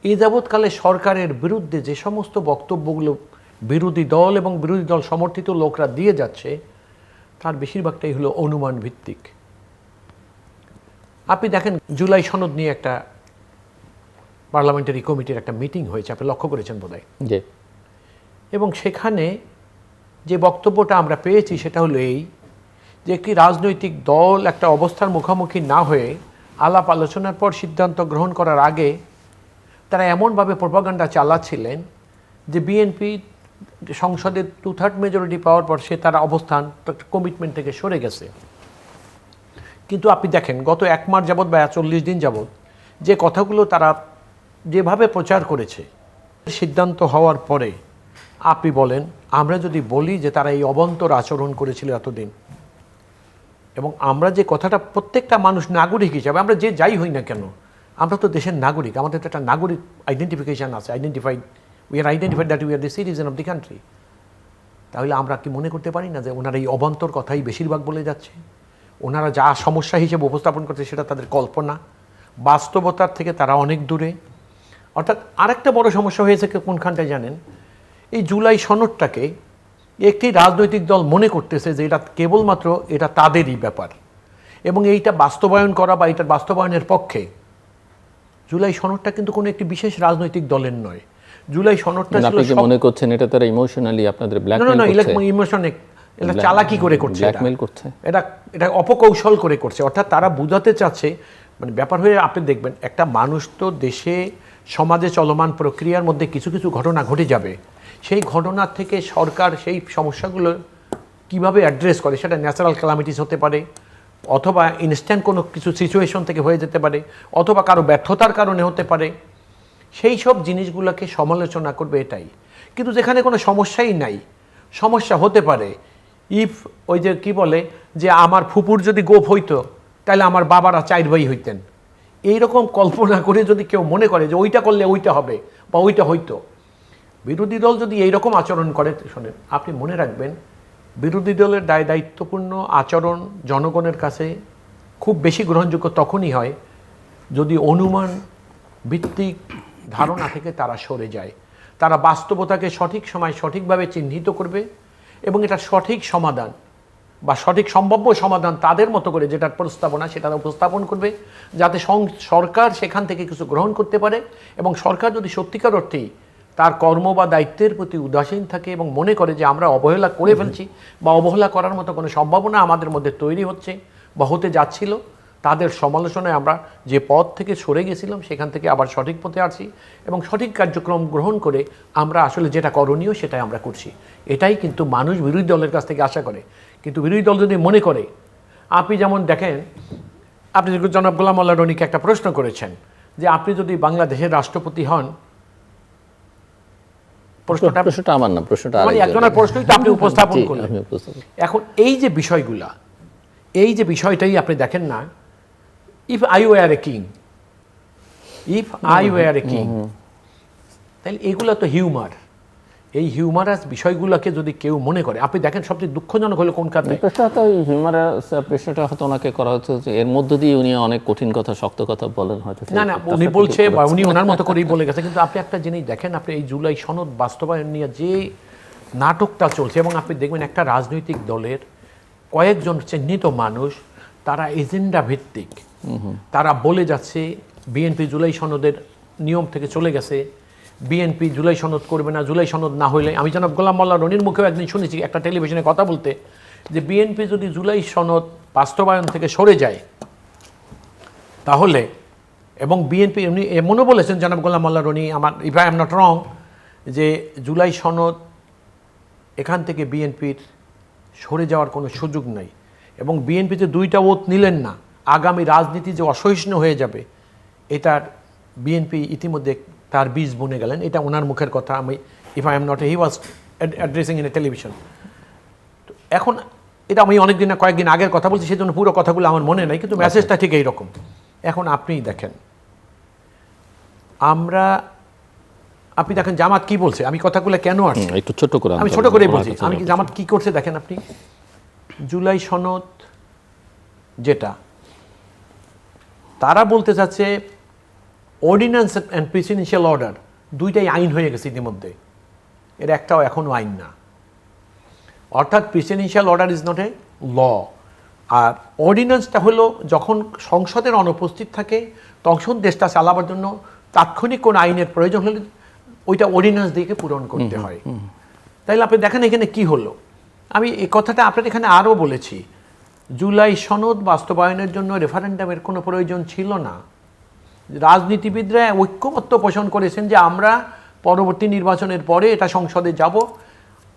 এই যাবৎকালে সরকারের বিরুদ্ধে যে সমস্ত বক্তব্যগুলো বিরোধী দল এবং বিরোধী দল সমর্থিত লোকরা দিয়ে যাচ্ছে, তার বেশিরভাগটাই হলো অনুমান ভিত্তিক। আপনি দেখেন, জুলাই সনদ নিয়ে একটা পার্লামেন্টারি কমিটির একটা মিটিং হয়েছে, আপনি লক্ষ্য করেছেন বোধহয়। এবং সেখানে যে বক্তব্যটা আমরা পেয়েছি সেটা হলো এই, যে একটি রাজনৈতিক দল একটা অবস্থার মুখোমুখি না হয়ে আলাপ আলোচনার পর সিদ্ধান্ত গ্রহণ করার আগে তারা এমনভাবে প্রপাগান্ডা চালাচ্ছিলেন যে বিএনপি সংসদে 2/3 মেজরিটি পাওয়ার পর সে তার অবস্থান, কমিটমেন্ট থেকে সরে গেছে। কিন্তু আপনি দেখেন, গত 1 মাস যাবৎ বা 40 দিন যাবৎ যে কথাগুলো তারা যেভাবে প্রচার করেছে, সিদ্ধান্ত হওয়ার পরে আপনি বলেন, আমরা যদি বলি যে তারা এই অবান্তর আচরণ করেছিল এতদিন, এবং আমরা যে কথাটা প্রত্যেকটা মানুষ নাগরিক হিসাবে, আমরা যে যাই হই না কেন, আমরা তো দেশের নাগরিক, আমাদের তো একটা নাগরিক আইডেন্টিফিকেশান আছে, we are identified that we are the citizen of the country. তাহলে আমরা কি মনে করতে পারি না যে ওনারা এই অবান্তর কথাই বেশিরভাগ বলে যাচ্ছে? ওনারা যা সমস্যা হিসেবে উপস্থাপন করছে সেটা তাদের কল্পনা, বাস্তবতার থেকে তারা অনেক দূরে। অর্থাৎ আরেকটা বড় সমস্যা হয়েছে কোনখানটায় জানেন? এই জুলাই সনদটাকে একটি রাজনৈতিক দল মনে করতেছে যে এটা কেবলমাত্র এটা তাদেরই ব্যাপার, এবং এইটা বাস্তবায়ন করা বা এটার বাস্তবায়নের পক্ষে। জুলাই সনদটা কিন্তু কোনো একটি বিশেষ রাজনৈতিক দলের নয়। জুলাই সনদটা ছিল, আপনি কি মনে করছেন এটা তারা ইমোশনালি আপনাদের ব্ল্যাকমেইল করছে? ইমোশনে এটা চালাকি করে করছে, ব্ল্যাকমেইল করছে, এটা অপকৌশল করে করছে। অর্থাৎ তারা বুঝাতে চাচ্ছে, মানে ব্যাপার হয়ে আপনি দেখবেন, একটা মানুষ তো দেশে সমাজে চলমান প্রক্রিয়ার মধ্যে কিছু কিছু ঘটনা ঘটে যাবে, সেই ঘটনার থেকে সরকার সেই সমস্যাগুলো কিভাবে অ্যাড্রেস করে, সেটা ন্যাচারাল ক্যালামিটিস হতে পারে, অথবা ইনস্ট্যান্ট কোনো কিছু সিচুয়েশন থেকে হয়ে যেতে পারে, অথবা কারো ব্যর্থতার কারণে হতে পারে, সেই সব জিনিসগুলোকে সমালোচনা করবে, এটাই। কিন্তু যেখানে কোনো সমস্যাই নাই, সমস্যা হতে পারে, ইফ ওই যে কি বলে যে আমার ফুপুর যদি গোপ হইতো তাহলে আমার বাবারা 4 ভাই হইতেন। এইরকম কল্পনা করে যদি কেউ মনে করে যে ওইটা করলে ওইটা হবে বা ওইটা হইতো, বিরোধী দল যদি এইরকম আচরণ করে, শোনেন আপনি মনে রাখবেন বিরোধী দলের দায়িত্বপূর্ণ আচরণ জনগণের কাছে খুব বেশি গ্রহণযোগ্য তখনই হয় যদি অনুমান ভিত্তিক ধারণা থেকে তারা সরে যায়, তারা বাস্তবতাকে সঠিক সময় সঠিকভাবে চিহ্নিত করবে এবং এটা সঠিক সমাধান বা সঠিক সম্ভাব্য সমাধান তাদের মতো করে যেটার প্রস্তাবনা সেটা উপস্থাপন করবে, যাতে সরকার সেখান থেকে কিছু গ্রহণ করতে পারে। এবং সরকার যদি সত্যিকার অর্থেই তার কর্ম বা দায়িত্বের প্রতি উদাসীন থাকে এবং মনে করে যে আমরা অবহেলা করে ফেলছি বা অবহেলা করার মতো কোনো সম্ভাবনা আমাদের মধ্যে তৈরি হচ্ছে বা হতে যাচ্ছিল, তাদের সমালোচনায় আমরা যে পথ থেকে সরে গেছিলাম সেখান থেকে আবার সঠিক পথে আসছি এবং সঠিক কার্যক্রম গ্রহণ করে আমরা আসলে যেটা করণীয় সেটাই আমরা করছি। এটাই কিন্তু মানুষ বিরোধী দলের কাছ থেকে আশা করে। কিন্তু বিরোধী দল যদি মনে করে, আপনি যেমন দেখেন, আপনি জনাব গোলাম মোল্লা রনিকে একটা প্রশ্ন করেছেন যে আপনি যদি বাংলাদেশের রাষ্ট্রপতি হন, প্রশ্নটা আমার না, প্রশ্নটা একজনের প্রশ্নই তো আপনি উপস্থাপন করলেন। এখন এই যে বিষয়গুলা, এই যে বিষয়টাই আপনি দেখেন না, if I were a king, if I were a king, তাহলে এগুলো তো হিউমার। এই হিউমারাস বিষয়গুলোকে যদি কেউ মনে করে, আপনি দেখেন সবচেয়ে দুঃখজনক হলো কোন কারণে প্রশ্নটা হয়তো ওনাকে করা হচ্ছে যে এর মধ্য দিয়ে উনি অনেক কঠিন কথা শক্ত কথা বলেন হয়তো। না না, উনি বলছে বা উনি ওনার মতো করেই বলে গেছে। কিন্তু আপনি একটা জিনিস দেখেন, আপনি এই জুলাই সনদ বাস্তবায়ন নিয়ে যে নাটকটা চলছে, এবং আপনি দেখবেন একটা রাজনৈতিক দলের কয়েকজন চিহ্নিত মানুষ তারা এজেন্ডা ভিত্তিক তারা বলে যাচ্ছে বিএনপি জুলাই সনদের নিয়ম থেকে চলে গেছে, বিএনপি জুলাই সনদ করবে না, জুলাই সনদ না হইলে, আমি জনাব গোলাম মোল্লা রনির মুখেও একদিন শুনেছি একটা টেলিভিশনে কথা বলতে যে বিএনপি যদি জুলাই সনদ বাস্তবায়ন থেকে সরে যায় তাহলে, এবং বিএনপি উনি এমনও বলেছেন জনাব গোলাম মোল্লা রনি, আমার if I am not wrong, যে জুলাই সনদ এখান থেকে বিএনপির সরে যাওয়ার কোনো সুযোগ নাই এবং বিএনপিতে 2টা ওত নিলেন না, আগামী রাজনীতি যে অসহিষ্ণু হয়ে যাবে এটার বিএনপি ইতিমধ্যে তার বীজ বুনে গেলেন। এটা ওনার মুখের কথা, আমি if I am not, he was addressing in a television. তো এখন এটা আমি অনেকদিন না কয়েকদিন আগের কথা বলছি, সেই জন্য পুরো কথাগুলো আমার মনে নাই, কিন্তু মেসেজটা ঠিক এইরকম। এখন আপনিই দেখেন, আপনি দেখেন জামাত কি বলছে, আমি কথাগুলো কেন আসছে একটু ছোট করে আমি ছোট করেই বলছি। আমি জামাত কি করছে দেখেন আপনি, জুলাই সনদ যেটা তারা বলতে চাচ্ছে অর্ডিন্যান্স অ্যান্ড প্রেসিডেন্সিয়াল অর্ডার, 2টাই আইন হয়ে গেছে ইতিমধ্যে, এর একটাও এখনও আইন না। অর্থাৎ presidential order is not a law, আর অর্ডিন্যান্সটা হলো যখন সংসদের অনুপস্থিত থাকে তখন দেশটা চালাবার জন্য তাৎক্ষণিক কোন আইনের প্রয়োজন হলে ওইটা অর্ডিন্যান্স দিয়ে পূরণ করতে হয়। তাইলে আপনি দেখেন এখানে কি হলো, আমি এই কথাটা আপনার এখানে আরও বলেছি, জুলাই সনদ বাস্তবায়নের জন্য রেফারেন্ডামের কোনো প্রয়োজন ছিল না। রাজনীতিবিদরা ঐক্যমত্য পোষণ করেছেন যে আমরা পরবর্তী নির্বাচনের পরে এটা সংসদে যাব।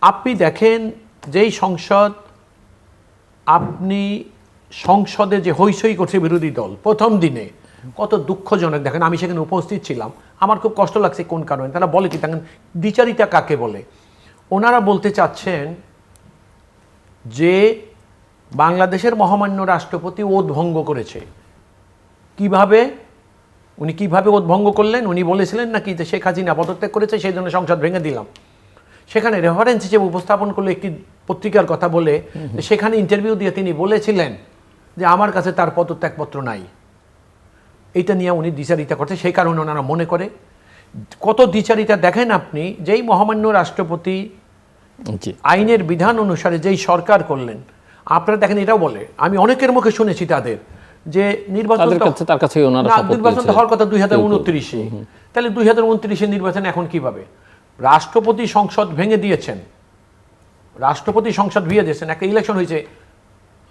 আপনি দেখেন যেই সংসদ, আপনি সংসদে যে হইচই করছে বিরোধী দল প্রথম দিনে, কত দুঃখজনক দেখেন, আমি সেখানে উপস্থিত ছিলাম, আমার খুব কষ্ট লাগছে কোন কারণে। তারা বলে কি, দেখেন দ্বিচারিতা কাকে বলে, ওনারা বলতে চাচ্ছেন যে বাংলাদেশের মহামান্য রাষ্ট্রপতি ওত ভঙ্গ করেছে। কিভাবে, উনি কিভাবে ওত ভঙ্গ করলেন, উনি বলেছিলেন নাকি যে শেখ হাসিনা পদত্যাগ করেছে সেই জন্য সংসদ ভেঙে দিলাম। সেখানে রেফারেন্স হিসেবে উপস্থাপন করলে একটি পত্রিকার কথা বলে, সেখানে ইন্টারভিউ দিয়ে তিনি বলেছিলেন যে আমার কাছে তার পদত্যাগপত্র নাই। এইটা নিয়ে উনি দ্বিচারিতা করছে, সেই কারণে ওনারা মনে করে কত দ্বিচারিতা দেখেন আপনি, যেই মহামান্য রাষ্ট্রপতি আইনের বিধান অনুসারে যেই সরকার করলেন, আপনারা দেখেন এটাও বলে, আমি অনেকের মুখে শুনেছি তাদের, যে নির্বাচন হওয়ার কথা 2029-এ, তাহলে 2029-এর নির্বাচন এখন কিভাবে? রাষ্ট্রপতি সংসদ ভেঙে দিয়েছেন, রাষ্ট্রপতি সংসদ ভেঙে দিয়েছেন, একটা ইলেকশন হয়েছে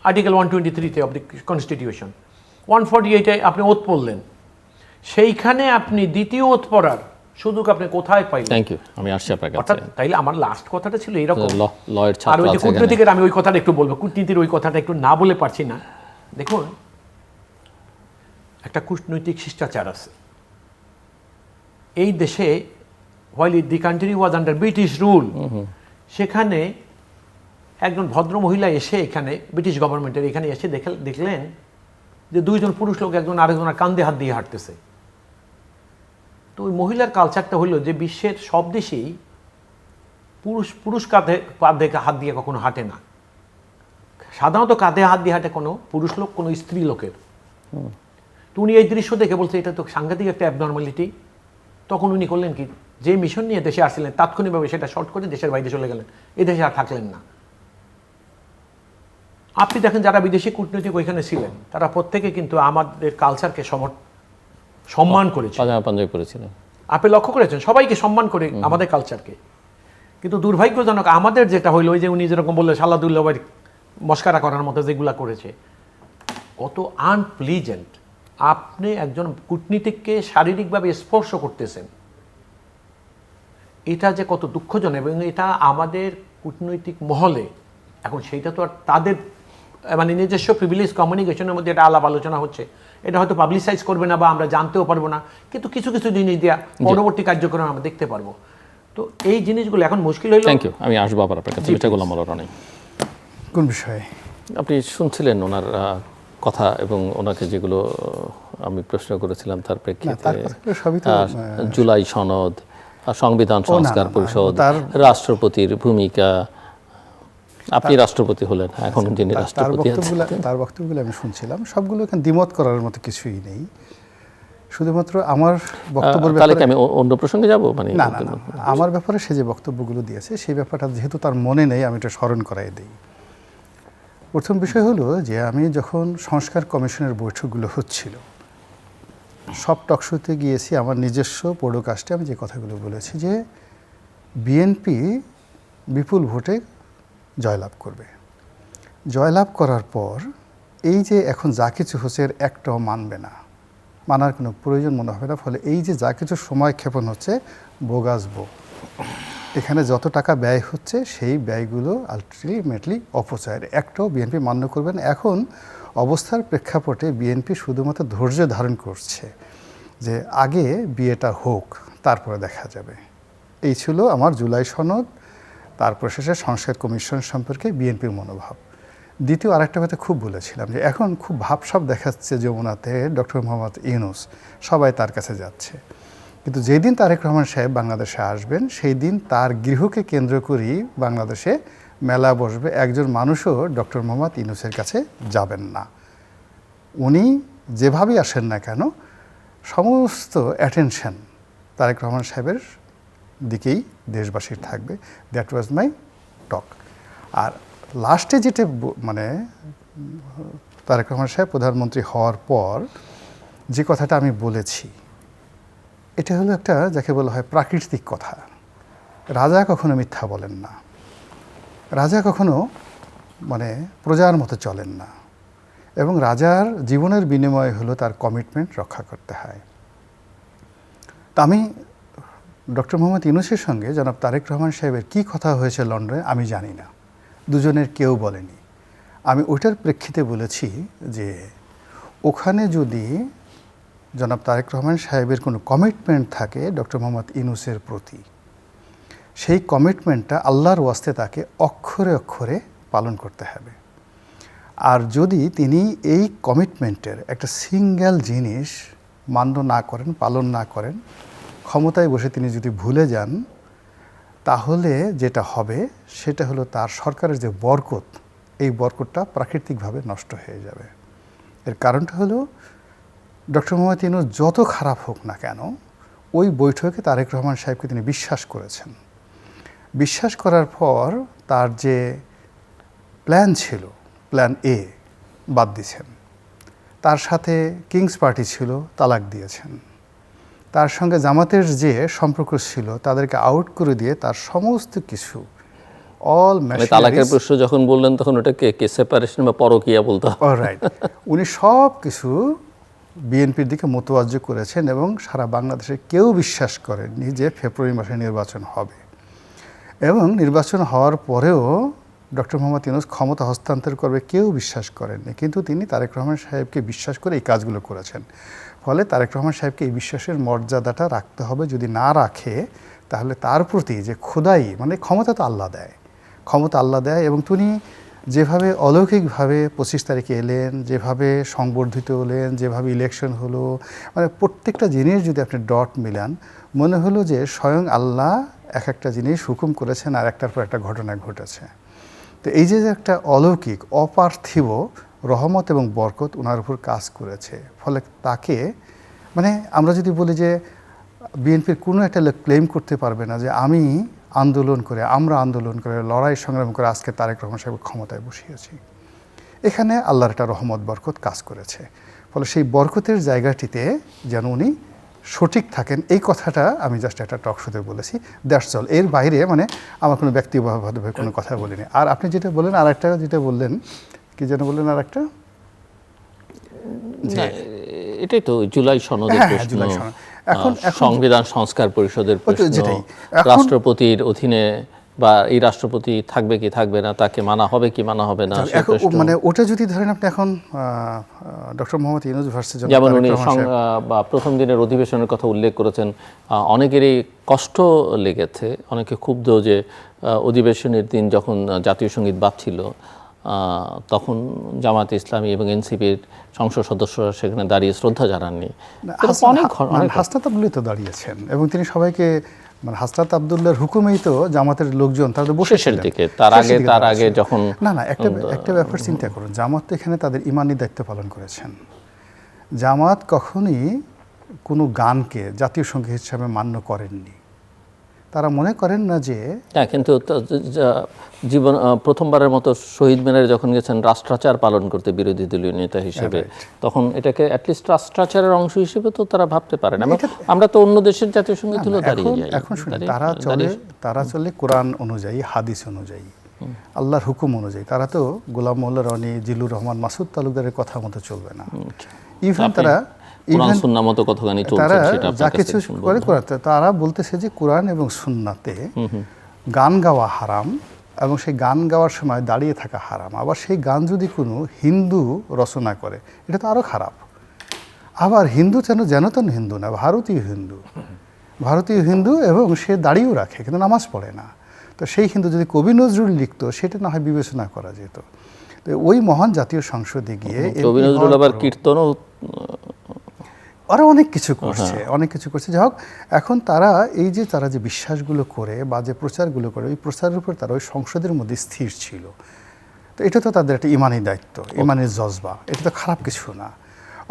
আর্টিকেল 123-তে অফ দি কনস্টিটিউশন, 148-এ আপনি ওত পড়লেন, সেইখানে আপনি দ্বিতীয় ওত পড়ার সুযোগ আপনি কোথায় পাইলেন? থ্যাংক ইউ, আমি আসছি আপনার কাছে। অর্থাৎ তাইলে আমার লাস্ট কথাটা ছিল এরকম। লয়ের ছাত্র আর ওই যে কূটনীতিকের আমি ওই কথাটা একটু বলবো, কূটনীতির ওই কথাটা একটু না বলে পারছি না। দেখুন, একটা কূটনৈতিক শিষ্টাচার আছে এই দেশে। while the country was under British rule, সেখানে একজন ভদ্র মহিলা এসে এখানে ব্রিটিশ গভর্নমেন্টের এখানে এসে দেখলেন যে দুইজন পুরুষ লোক একজন আরেকজনের কান্দে হাত দিয়ে হাঁটতেছে। তো ওই মহিলার কালচারটা হইল যে বিশ্বের সব দেশেই পুরুষ কাঁধে হাত দিয়ে কখনো হাঁটে না। সাধারণত কাঁধে হাত দিয়ে হাঁটে কোনো পুরুষ লোক, কোনো স্ত্রী লোকের। তো উনি এই দৃশ্য দেখে বলছে এটা তো সাংঘাতিক একটা অ্যাবনর্মালিটি। তখন উনি করলেন কি, যে মিশন নিয়ে দেশে আসছিলেন তাৎক্ষণিকভাবে সেটা শর্ট করে দেশের বাইরে চলে গেলেন, এই দেশে আর থাকলেন না। আপনি দেখেন যারা বিদেশি কূটনৈতিক ওইখানে ছিলেন তারা প্রত্যেকে কিন্তু আমাদের কালচারকে সম্মান করেছে। পাঞ্জাবি পরেছিলেন, আপনি লক্ষ্য করেছেন, সবাইকে সম্মান করে আমাদের কালচারকে। কিন্তু দুর্ভাগ্যজনক আমাদের যেটা হইলো, ওই যে উনি যেরকম বললেন সালাদুল্লাহ ভাই মস্কারা করার মতো যেগুলা করেছে, কত আনপ্লিজেন্ট। আপনি একজন কূটনীতিককে শারীরিকভাবে স্পর্শ করতেছেন, এটা যে কত দুঃখজনক। এবং এটা আমাদের কূটনৈতিক মহলে এখন সেইটা তো আর তাদের মানে নিজস্ব প্রিভিলেজ কমিউনিকেশনের মধ্যে এটা আলাপ আলোচনা হচ্ছে, এটা হয়তো পাবলিসাইজ করবে না বা আমরা জানতেও পারবো না, কিন্তু কিছু কিছু জিনিস দেওয়া পরবর্তী কার্যক্রম আমরা দেখতে পারবো। তো এই জিনিসগুলো এখন মুশকিল হইল। Thank you. আমি আসবো আবার আপনার কাছে। এটা গোলাম মাওলা রনি, কোন বিষয়ে আপনি শুনছিলেন ওনার কথা এবং ওনাকে যেগুলো আমি প্রশ্ন করেছিলাম তার প্রেক্ষিতে জুলাই সনদ, সংবিধান সংস্কার পরিষদ, রাষ্ট্রপতির ভূমিকা। আপনি রাষ্ট্রপতি হলেন, এখন যিনি রাষ্ট্রপতি তার বক্তব্যগুলো আমি শুনছিলাম, সবগুলো এখানে দ্বিমত করার মতো কিছুই নেই। শুধুমাত্র আমার বক্তব্যের ব্যাপারে আমি অন্য প্রসঙ্গে যাব, মানে না, আমার ব্যাপারে সে যে বক্তব্যগুলো দিয়েছে সেই ব্যাপারটা যেহেতু তার মনে নেই, আমি এটা স্মরণ করাই দিই। প্রথম বিষয় হলো যে আমি যখন সংস্কার কমিশনের বৈঠকগুলো হচ্ছিল, সব টকশোতে গিয়েছি, আমার নিজস্ব পডকাস্টে আমি যে কথাগুলো বলেছি যে বিএনপি বিপুল ভোটে জয়লাভ করবে। জয়লাভ করার পর এই যে এখন যা কিছু হচ্ছে এর একটাও মানবে না, মানার কোনো প্রয়োজন মনে হবে না। ফলে এই যে যা কিছু সময় ক্ষেপণ হচ্ছে বোগাসবো, এখানে যত টাকা ব্যয় হচ্ছে সেই ব্যয়গুলো আলটিমেটলি অপচয়ের, একটাও বিএনপি মান্য করবেন। এখন অবস্থার প্রেক্ষাপটে বিএনপি শুধুমাত্র ধৈর্য ধারণ করছে যে আগে বিয়েটা হোক, তারপরে দেখা যাবে। এই ছিল আমার জুলাই সনদ, তারপর শেষে সংস্কার কমিশন সম্পর্কে বিএনপির মনোভাব। দ্বিতীয় আরেকটা কথা খুব বলেছিলাম যে এখন খুব ভাবসাব দেখাচ্ছে যমুনাতে ডক্টর মোহাম্মদ ইউনূস, সবাই তার কাছে যাচ্ছে। কিন্তু যেদিন তারেক রহমান সাহেব বাংলাদেশে আসবেন সেই দিন তার গৃহকে কেন্দ্র করেই বাংলাদেশে মেলা বসবে। একজন মানুষও ডক্টর মোহাম্মদ ইউনূসের কাছে যাবেন না। উনি যেভাবেই আসেন না কেন, সমস্ত অ্যাটেনশন তারেক রহমান সাহেবের দিকেই দেশবাসীর থাকবে। দ্যাট ওয়াজ মাই টক। আর লাস্টে যেটা মানে তারেক রহমান সাহেব প্রধানমন্ত্রী হওয়ার পর যে কথাটা আমি বলেছি, এটা হলো একটা যাকে বলা হয় প্রাকৃতিক কথা। রাজা কখনো মিথ্যা বলেন না, রাজা কখনো মানে প্রজার মতো চলেন না, এবং রাজার জীবনের বিনিময় হলো তার কমিটমেন্ট রক্ষা করতে হয়। তা আমি ডক্টর মোহাম্মদ ইউনূসের সঙ্গে জনাব তারেক রহমান সাহেবের কী কথা হয়েছে লন্ডনে আমি জানি না, দুজনের কেউ বলেনি। আমি ওইটার প্রেক্ষিতে বলেছি যে ওখানে যদি জনাব তারেক রহমান সাহেবের কোনো কমিটমেন্ট থাকে ডক্টর মোহাম্মদ ইউনূসের প্রতি, সেই কমিটমেন্টটা আল্লাহর ওয়াস্তে তাকে অক্ষরে অক্ষরে পালন করতে হবে। আর যদি তিনি এই কমিটমেন্টের একটা সিঙ্গেল জিনিস মান্য না করেন, পালন না করেন, ক্ষমতায় বসে তিনি যদি ভুলে যান, তাহলে যেটা হবে সেটা হলো তার সরকারের যে বরকত, এই বরকতটা প্রাকৃতিকভাবে নষ্ট হয়ে যাবে। এর কারণটা হলো ডক্টর মোহাম্মদ ইউনূস যত খারাপ হোক না কেন, ওই বৈঠকে তারেক রহমান সাহেবকে তিনি বিশ্বাস করেছেন। বিশ্বাস করার পর তার যে প্ল্যান ছিল, প্ল্যান এ বাদ দিয়েছেন। তার সাথে কিংস পার্টি ছিল, তালাক দিয়েছেন। তার সঙ্গে জামাতের যে সম্পর্ক ছিল তাদেরকে আউট করে দিয়ে তার সমস্ত কিছু অল তালাকের প্রশ্ন যখন বললেন তখন ওটাকে সেপারেশন বা পরকীয়া বলতে হবে। অলরাইট, উনি সব কিছু বিএনপির দিকে মোতওয়াজ্জ করেছেন এবং সারা বাংলাদেশে কেউ বিশ্বাস করেননি যে ফেব্রুয়ারি মাসে নির্বাচন হবে। এবং নির্বাচন হওয়ার পরেও ডক্টর মোহাম্মদ ইউনূস ক্ষমতা হস্তান্তর করবে কেউ বিশ্বাস করেননি, কিন্তু তিনি তারেক রহমান সাহেবকে বিশ্বাস করে এই কাজগুলো করেছেন। ফলে তারেক রহমান সাহেবকে এই বিশ্বাসের মর্যাদাটা রাখতে হবে। যদি না রাখে তাহলে তার প্রতি যে খোদাই, মানে ক্ষমতা তো আল্লাহ দেয়, ক্ষমতা আল্লাহ দেয়, এবং তিনি যেভাবে অলৌকিকভাবে 25 তারিখে এলেন, যেভাবে সংবর্ধিত হলেন, যেভাবে ইলেকশন হলো, মানে প্রত্যেকটা জিনিস যদি আপনি ডট মিলান, মনে হলো যে স্বয়ং আল্লাহ এক একটা জিনিস হুকুম করেছেন আর একটার পর একটা ঘটনা ঘটেছে। তো এই যে একটা অলৌকিক অপার্থিব রহমত এবং বরকত ওনার উপর কাজ করেছে, ফলে তাকে মানে আমরা যদি বলি যে বিএনপির কোনো একটা লোক ক্লেম করতে পারবে না যে আমি আন্দোলন করে, আমরা আন্দোলন করে, লড়াই সংগ্রাম করে আজকে তারেক রহমান সাহেব ক্ষমতায় বসিয়েছি। এখানে আল্লাহর একটা রহমত বরকত কাজ করেছে, ফলে সেই বরকতের জায়গাটিতে যেন উনি সঠিক থাকেন, এই কথাটা আমি জাস্ট একটা টক শোতে বলেছি, দ্যাটস অল। এর বাইরে মানে আমার কোনো ব্যক্তিগতভাবে কোনো কথা বলিনি। আর আপনি যেটা বললেন, আর একটা যেটা বললেন, কি যেন বললেন আর একটা, না, এটাই তো জুলাই সনদের হ্যাঁ, প্রশ্ন, জুলাই সনদ। এখন সংবিধান সংস্কার পরিষদের প্রশ্ন, যেটাই। রাষ্ট্রপতির অধীনে বা এই রাষ্ট্রপতি থাকবে কি থাকবে না, তাকে মানা হবে কি মানা হবে না, সে এখন প্রশ্ন। মানে ওটা যদি ধরেন আপনি এখন ডক্টর মোহাম্মদ ইউনূস ভার্সেস যেমন উনি বা প্রথম দিনের অধিবেশনের কথা উল্লেখ করেছেন, অনেকেরই কষ্ট লেগেছে, অনেকে ক্ষুব্ধ যে অধিবেশনের দিন যখন জাতীয় সঙ্গীত বাজছিল তখন জামায়াতে ইসলামী এবং এনসিপির সংসদ সদস্যরা সেখানে দাঁড়িয়ে শ্রদ্ধা জানাননি। হাসনাত আব্দুল্লাহ তো দাঁড়িয়েছেন এবং তিনি সবাইকে মানে হাসনাত আব্দুল্লাহর হুকুমেই তো জামাতের লোকজন তাদের শেষের দিকে, তার আগে যখন না একটা ব্যাপার চিন্তা করুন, জামাত তো এখানে তাদের ইমানি দায়িত্ব পালন করেছেন। জামাত কখনই কোনো গানকে জাতীয় সঙ্গীত হিসাবে মান্য করেননি। তারা মনে করেন না যে কিন্তু জীবন প্রথমবারের মতো শহীদ মিনারে যখন গেছেন রাষ্ট্রাচার পালন করতে বিরোধী দলীয় নেতা হিসেবে, তখন এটাকে অ্যাটলিস্ট রাষ্ট্রাচারের অংশ হিসেবে তো তারা ভাবতে পারেন। আমরা তো অন্য দেশের জাতীয় সঙ্গীত হলো দাঁড়িয়ে যাই। এখন শুনে তারা চলে কোরআন অনুযায়ী, হাদিস অনুযায়ী, আল্লাহর হুকুম অনুযায়ী। তারা তো গোলাম মোল্লা রনি, জিল্লুর রহমান, মাসুদ তালুকদারের কথা মতো চলবে না। ইভেন তারা যা কিছু করে তারা বলতেছে যে কোরআন এবং সুন্নাতে গান গাওয়া হারাম এবং সেই গান গাওয়ার সময় দাঁড়িয়ে থাকা হারাম। আবার সেই গান যদি কোনো হিন্দু রচনা করে এটা তো আরও খারাপ। আবার হিন্দু যেন তেন হিন্দু না, ভারতীয় হিন্দু এবং সে দাঁড়িয়েও রাখে কিন্তু নামাজ পড়ে না। তো সেই হিন্দু যদি কবি নজরুল লিখতো সেটা না হয় বিবেচনা করা যেত। তো ওই মহান জাতীয় সংসদে গিয়ে কবি নজরুল আবার কীর্তনও আরও অনেক কিছু করছে। যাই হোক, এখন তারা যে বিশ্বাসগুলো করে বা যে প্রচারগুলো করে, ওই প্রচারের উপর তারা ওই সংসদের মধ্যে স্থির ছিল। তো এটা তো তাদের একটা ইমানি দায়িত্ব, ইমানের জজবা, এটা তো খারাপ কিছু না।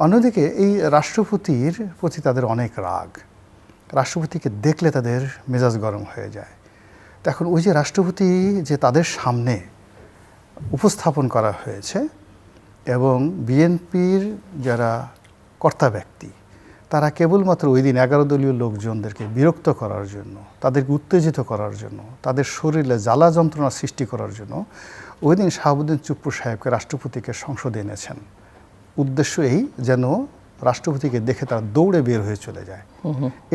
অন্যদিকে এই রাষ্ট্রপতির প্রতি তাদের অনেক রাগ, রাষ্ট্রপতিকে দেখলে তাদের মেজাজ গরম হয়ে যায়। তো এখন ওই যে রাষ্ট্রপতি যে তাদের সামনে উপস্থাপন করা হয়েছে এবং বিএনপির যারা কর্তা ব্যক্তি তারা কেবলমাত্র ওই দিন 11 দলীয় লোকজনদেরকে বিরক্ত করার জন্য, তাদেরকে উত্তেজিত করার জন্য, তাদের শরীরে জ্বালা যন্ত্রণা সৃষ্টি করার জন্য ওই দিন শাহাবুদ্দিন চুপ্পু সাহেবকে রাষ্ট্রপতিকে সংসদে এনেছেন। উদ্দেশ্য এই যেন রাষ্ট্রপতিকে দেখে তারা দৌড়ে বের হয়ে চলে যায়।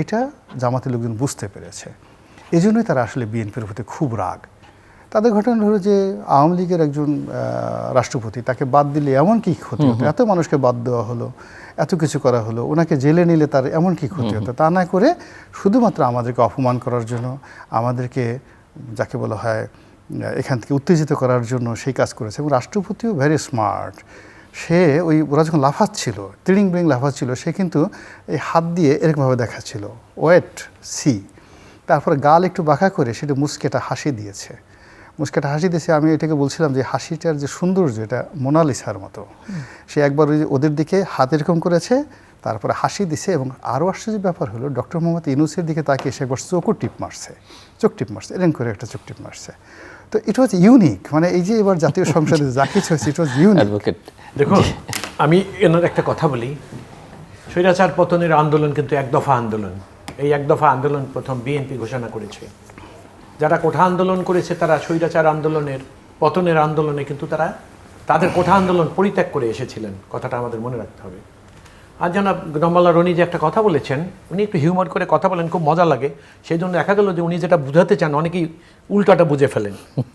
এটা জামাতের লোকজন বুঝতে পেরেছে, এই জন্যই তারা আসলে বিএনপির প্রতি খুব রাগ। তাদের ঘটনা হলো যে আওয়ামী লীগের একজন রাষ্ট্রপতি, তাকে বাদ দিলে এমন কি ক্ষতি হতো, এত মানুষকে বাদ দেওয়া হলো, এত কিছু করা হলো, ওনাকে জেলে নিলে তার এমন কি ক্ষতি হতো, তা না করে শুধুমাত্র আমাদেরকে অপমান করার জন্য, আমাদেরকে যাকে বলা হয় এখান থেকে উত্তেজিত করার জন্য সেই কাজ করেছে। এবং রাষ্ট্রপতিও ভেরি স্মার্ট, সে ওরা যখন লাফাচ্ছিল, তিড়িং বিড়িং লাফাচ্ছিল, সে কিন্তু এই হাত দিয়ে এরকমভাবে দেখাচ্ছিল ওয়েট সি, তারপরে গাল একটু বাঁকা করে সেটা মুচকেটা হাসি দিয়েছে। আমি এটাকে বলছিলাম যে হাসিটার যে সৌন্দর্য, এটা মোনালিসার মতো। সে একবার ওদের দিকে হাত এরকম করেছে, তারপরে হাসি দিছে। এবং আরও আশ্চর্যের ব্যাপার হলো ডক্টর মোহাম্মদ ইউনূসের দিকে তাকিয়ে সে একবার চোখ টিপ মারছে, এরকম করে একটা চোখ টিপ মারছে। তো ইট ওয়াজ ইউনিক, মানে এই যে এবার জাতীয় সংসদে যা কিছু হয়েছে ইট ওয়াজ ইউনিক। দেখুন, আমি এনার একটা কথা বলি, স্বৈরাচার পতনের আন্দোলন কিন্তু এক দফা আন্দোলন। এই এক দফা আন্দোলন প্রথম বিএনপি ঘোষণা করেছে। যারা কোঠা আন্দোলন করেছে তারা স্বৈরাচার আন্দোলনের পতনের আন্দোলনে কিন্তু তারা তাদের কোঠা আন্দোলন পরিত্যাগ করে এসেছিলেন, কথাটা আমাদের মনে রাখতে হবে। আর জনাব গম্বালা রনি যে একটা কথা বলেছেন, উনি একটু হিউমার করে কথা বলেন, খুব মজা লাগে। সেই জন্য দেখা গেল যে উনি যেটা বুঝাতে চান অনেকেই উল্টাটা বুঝে ফেলেন।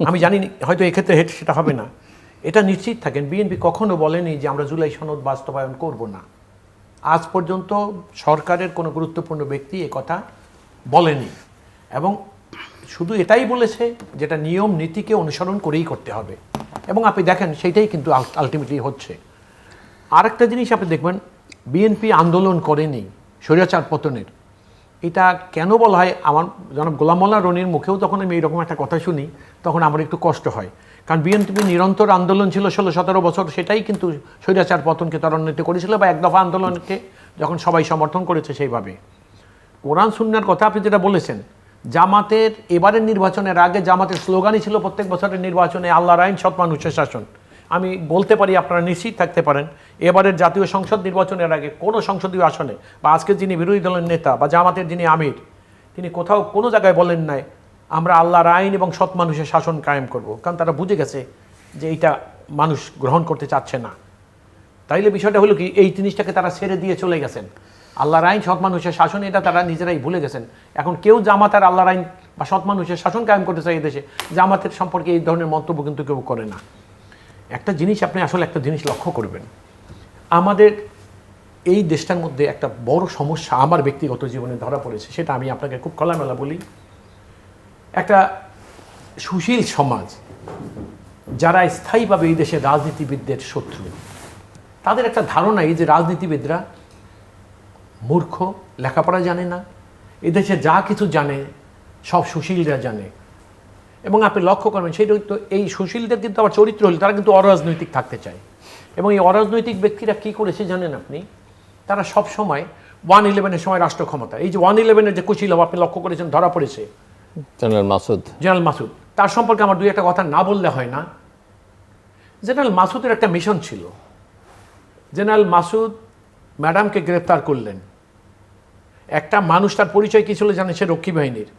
আমি জানি হয়তো এক্ষেত্রে সেটা হবে না। এটা নিশ্চিত থাকেন, বিএনপি কখনো বলেনি যে আমরা জুলাই সনদ বাস্তবায়ন করব না। আজ পর্যন্ত সরকারের কোনো গুরুত্বপূর্ণ ব্যক্তি এ কথা বলেনি, এবং শুধু এটাই বলেছে যেটা নিয়ম নীতিকে অনুসরণ করেই করতে হবে। এবং আপনি দেখেন সেইটাই কিন্তু আলটিমেটলি হচ্ছে। আরেকটা জিনিস আপনি দেখবেন, বিএনপি আন্দোলন করেনি স্বৈরাচার পতনের। এটা কেন বলা হয়, আমার জনাব গোলাম মোল্লা রনির মুখেও তখন আমি এইরকম একটা কথা শুনি, তখন আমার একটু কষ্ট হয়। কারণ বিএনপি নিরন্তর আন্দোলন ছিল 16-17 বছর, সেটাই কিন্তু স্বৈরাচার পতনকে ত্বরান্বিত করেছিল, বা এক দফা আন্দোলনকে যখন সবাই সমর্থন করেছে সেইভাবে। কোরআন সুন্নাহর কথা আপনি যেটা বলেছেন, জামাতের এবারের নির্বাচনের আগে জামাতের স্লোগানই ছিল প্রত্যেক বছরের নির্বাচনে আল্লাহর আইন, সৎ মানুষের শাসন। আমি বলতে পারি, আপনারা নিশ্চিত থাকতে পারেন, এবারের জাতীয় সংসদ নির্বাচনের আগে কোনো সংসদীয় আসনে বা আজকে যিনি বিরোধী দলের নেতা বা জামাতের যিনি আমির, তিনি কোথাও কোনো জায়গায় বলেন নাই আমরা আল্লাহর আইন এবং সৎ মানুষের শাসন কায়েম করব। কারণ তারা বুঝে গেছে যে এইটা মানুষ গ্রহণ করতে চাচ্ছে না। তাইলে বিষয়টা হলো কি, এই জিনিসটাকে তারা ছেড়ে দিয়ে চলে গেছেন। আল্লাহর আইন, সৎ মানুষের শাসন, এটা তারা নিজেরাই ভুলে গেছেন। এখন কেউ জামাত আর আল্লাহর আইন বা সৎ মানুষের শাসন কায়েম করতে চাই দেশে, জামাতের সম্পর্কে এই ধরনের মন্তব্য কিন্তু কেউ করে না। একটা জিনিস আপনি আসলে একটা জিনিস লক্ষ্য করবেন, আমাদের এই দেশটার মধ্যে একটা বড় সমস্যা আমার ব্যক্তিগত জীবনে ধরা পড়েছে, সেটা আমি আপনাকে খুব খোলামেলা বলি। একটা সুশীল সমাজ যারা স্থায়ীভাবে এই দেশের রাজনীতিবিদদের শত্রু, তাদের একটা ধারণা এই যে রাজনীতিবিদরা মূর্খ, লেখাপড়া জানে না, এদেশে যা কিছু জানে সব সুশীলরা জানে। এবং আপনি লক্ষ্য করবেন সেই তো, এই সুশীলদের কিন্তু আবার চরিত্র হলে তারা কিন্তু অরাজনৈতিক থাকতে চায়। এবং এই অরাজনৈতিক ব্যক্তিরা কী করেছে জানেন আপনি, তারা সব সময় 1/11-এর সময় রাষ্ট্র ক্ষমতা, এই যে 1/11-এর যে কুশীলভ আপনি লক্ষ্য করেছেন ধরা পড়েছে জেনারেল মাসুদ, তার সম্পর্কে আমার দুই একটা কথা না বললে হয় না। জেনারেল মাসুদের একটা মিশন ছিল। জেনারেল মাসুদ ম্যাডামকে গ্রেফতার করলেন। একটা মানুষ, তার পরিচয় কী ছিল জানেন, সে রক্ষী বাহিনীর।